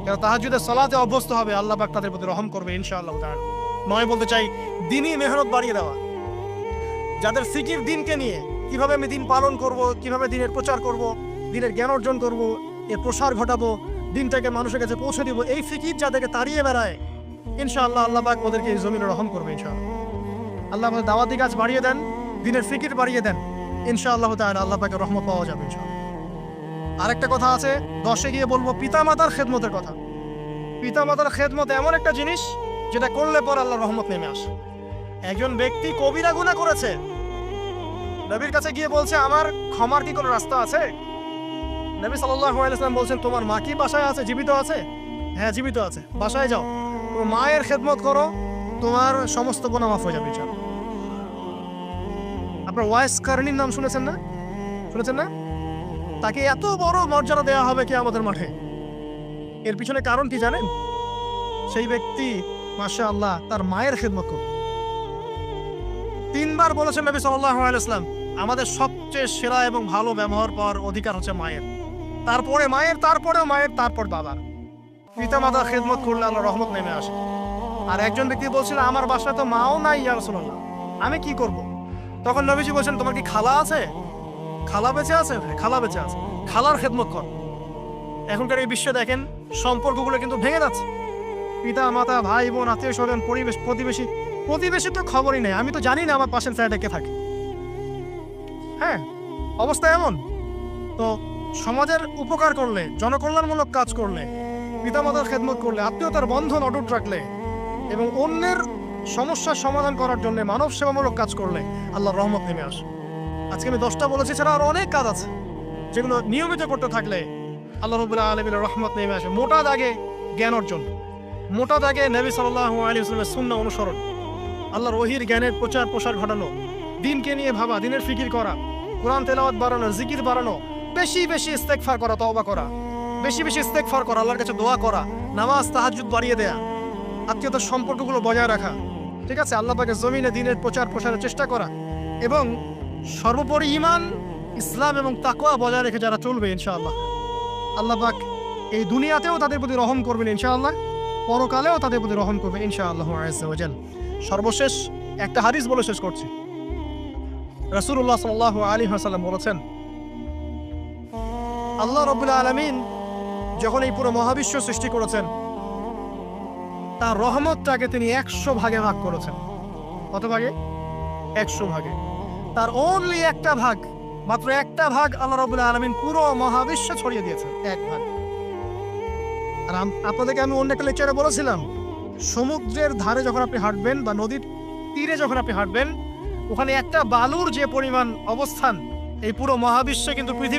যারা তাহাজ্জুদের সালাতে অভ্যস্ত হবে আল্লাহ পাক তাদের প্রতি রহম করবে ইনশাআল্লাহ তাআলা। 9 বলতে চাই দিনই মেহনত বাড়িয়ে দেওয়া। যাদের ফিকির দিনকে নিয়ে, কিভাবে আমি দিন পালন করব, কিভাবে দিনের প্রচার করব, দিনের জ্ঞান অর্জন করব, এর প্রসার ঘটাবো, দিনটাকে মানুষের কাছে পৌঁছে দিব, এই ফিকির যাদেরকে তাড়িয়ে বেড়ায়, ইনশাআল্লাহ আল্লাহ পাক ওদেরকে এই জমিনে রহম করবে ইনশাআল্লাহ। আল্লাহ আমাদের দাওয়াতি কাজ বাড়িয়ে দেন, দিনের ফিকির বাড়িয়ে দেন, ইনশাআল্লাহ তাআলা আল্লাহ পাকের রহমত পাওয়া যাবে ইনশাআল্লাহ। আরেকটা কথা আছে, 10 গিয়ে বলবো পিতামাতার খেদমতের কথা। পিতামাতার খেদমত এমন একটা জিনিস যেটা করলে পর আল্লাহর রহমত নেমে আসে। একজন ব্যক্তি কবিরা গুনাহ করেছে, নবীর কাছে গিয়ে বলছে, আমার ক্ষমার কি কোনো রাস্তা আছে? নবী সাল্লাল্লাহু আলাইহি ওয়াসাল্লাম বলছেন, তোমার মা কি বাসায় আছে, জীবিত আছে? হ্যাঁ, জীবিত আছে, বাসায় যাও, তোমার মায়ের খেদমত করো, তোমার সমস্ত গুনাহ মাফ হয়ে যাবে ইনশাআল্লাহ। আপনার ওয়াইস কারণীর নাম শুনেছেন না? তাকে এত বড় মর্যাদা দেওয়া হবে কিয়ামতের মাঠে। এর পিছনে কারণ কি জানেন? সেই ব্যক্তি মাশাআল্লাহ তার মায়ের খেদমত করে। 3 বার বলেছেন নবী সাল্লাল্লাহু আলাইহি ওয়াসাল্লাম, আমাদের সবচেয়ে সেরা এবং ভালো ব্যবহার পাওয়ার অধিকার হচ্ছে মায়ের, তারপরে মায়ের, তারপরেও মায়ের, তারপর বাবার। পিতা মাতার খেদমত করলে আল্লাহর রহমত নেমে আসে। আর একজন ব্যক্তি বলছিল, আমার বাসায় তো মাও নাই ইয়া রাসূলুল্লাহ, আমি কি করব? তখন নবীজি বলছেন, তোমার কি খালা আছে? খালা বেঁচে আছে? খালা বেঁচে আছে, খালার খেদমত কর। এখনকার এই বিশ্বে দেখেন সম্পর্কগুলো কিন্তু ভেঙে যাচ্ছে। পিতা মাতা, ভাই বোন, আত্মীয় স্বজন, পরিবেশ, প্রতিবেশী। প্রতিবেশী তো খবরই নেই, আমি তো জানি না আমার পাশের ফ্ল্যাটে কে থাকে। হ্যাঁ, অবস্থা এমন। তো সমাজের উপকার করলে, জনকল্যাণমূলক কাজ করলে, পিতামাতার খেদমত করলে, আত্মীয়তার বন্ধন অটুট রাখলে এবং অন্যের সমস্যার সমাধান করার জন্য মানব সেবামূলক কাজ করলে আল্লাহর রহমত নেমে আসে। আজকে আমি 10টা বলেছি, ছাড়া আরো অনেক কাজ আছে যেগুলো নিয়মিত করতে থাকলে আল্লাহ রাব্বুল আলামিনের রহমত নেমে আসে। মোটা দাগে জ্ঞান অর্জন, মোটা দাগে নবী সাল্লাল্লাহু আলাইহি ওয়াসাল্লামের সুন্নাহ অনুসরণ, আল্লাহর ওহীর জ্ঞানের প্রচার প্রসার ঘটানো, দিনকে নিয়ে ভাবা, দিনের ফিকির করা, কোরআন তেলাওয়াত বাড়ানো, জিকির বাড়ানো, বেশি বেশি ইস্তেগফার করা, তওবা করা, বেশি বেশি ইস্তেগফার করা, আল্লাহর কাছে দোয়া করা, নামাজ তাহাজ্জুদ বাড়িয়ে দেয়া, আত্মীয়তার সম্পর্কগুলো বজায় রাখা, ঠিক আছে, আল্লাহ পাকের জমিনে দিনের প্রচার প্রসারের চেষ্টা করা, এবং সর্বোপরি ঈমান, ইসলাম এবং তাকওয়া বজায় রেখে যারা চলবে ইনশাআল্লাহ, আল্লাহ পাক এই দুনিয়াতেও তাদের প্রতি রহম করবেন ইনশাআল্লাহ, পরকালেও তাদের প্রতি রহম করবেন ইনশাআল্লাহ আযজা ওয়া জাল। সর্বশেষ একটা হাদিস বলে শেষ করছি। রাসূলুল্লাহ সাল্লাল্লাহু আলাইহি ওয়াসাল্লাম বলেছেন, আল্লাহ রাব্বুল আলামিন যখন এই পুরো মহাবিশ্ব সৃষ্টি করেছেন, তার রহমতটাকে তিনি 100 ভাগে ভাগ করেছেন। কত ভাগে? 100 ভাগে। তার অনলি একটা ভাগ, মাত্র একটা ভাগ আল্লাহ রাব্বুল আলামিন পুরো মহাবিশ্বে ছড়িয়ে দিয়েছেন, এক ভাগ। আর আপনাদেরকে আমি অন্য একটা লেকচারে বলেছিলাম, সমুদ্রের ধারে যখন আপনি হাঁটবেন বা নদীর তীরে যখন আপনি হাঁটবেন, ওখানে একটা বালুর যে পরিমাণ অবস্থান, এই পুরো মহাবিশ্বে কিন্তু পৃথিবী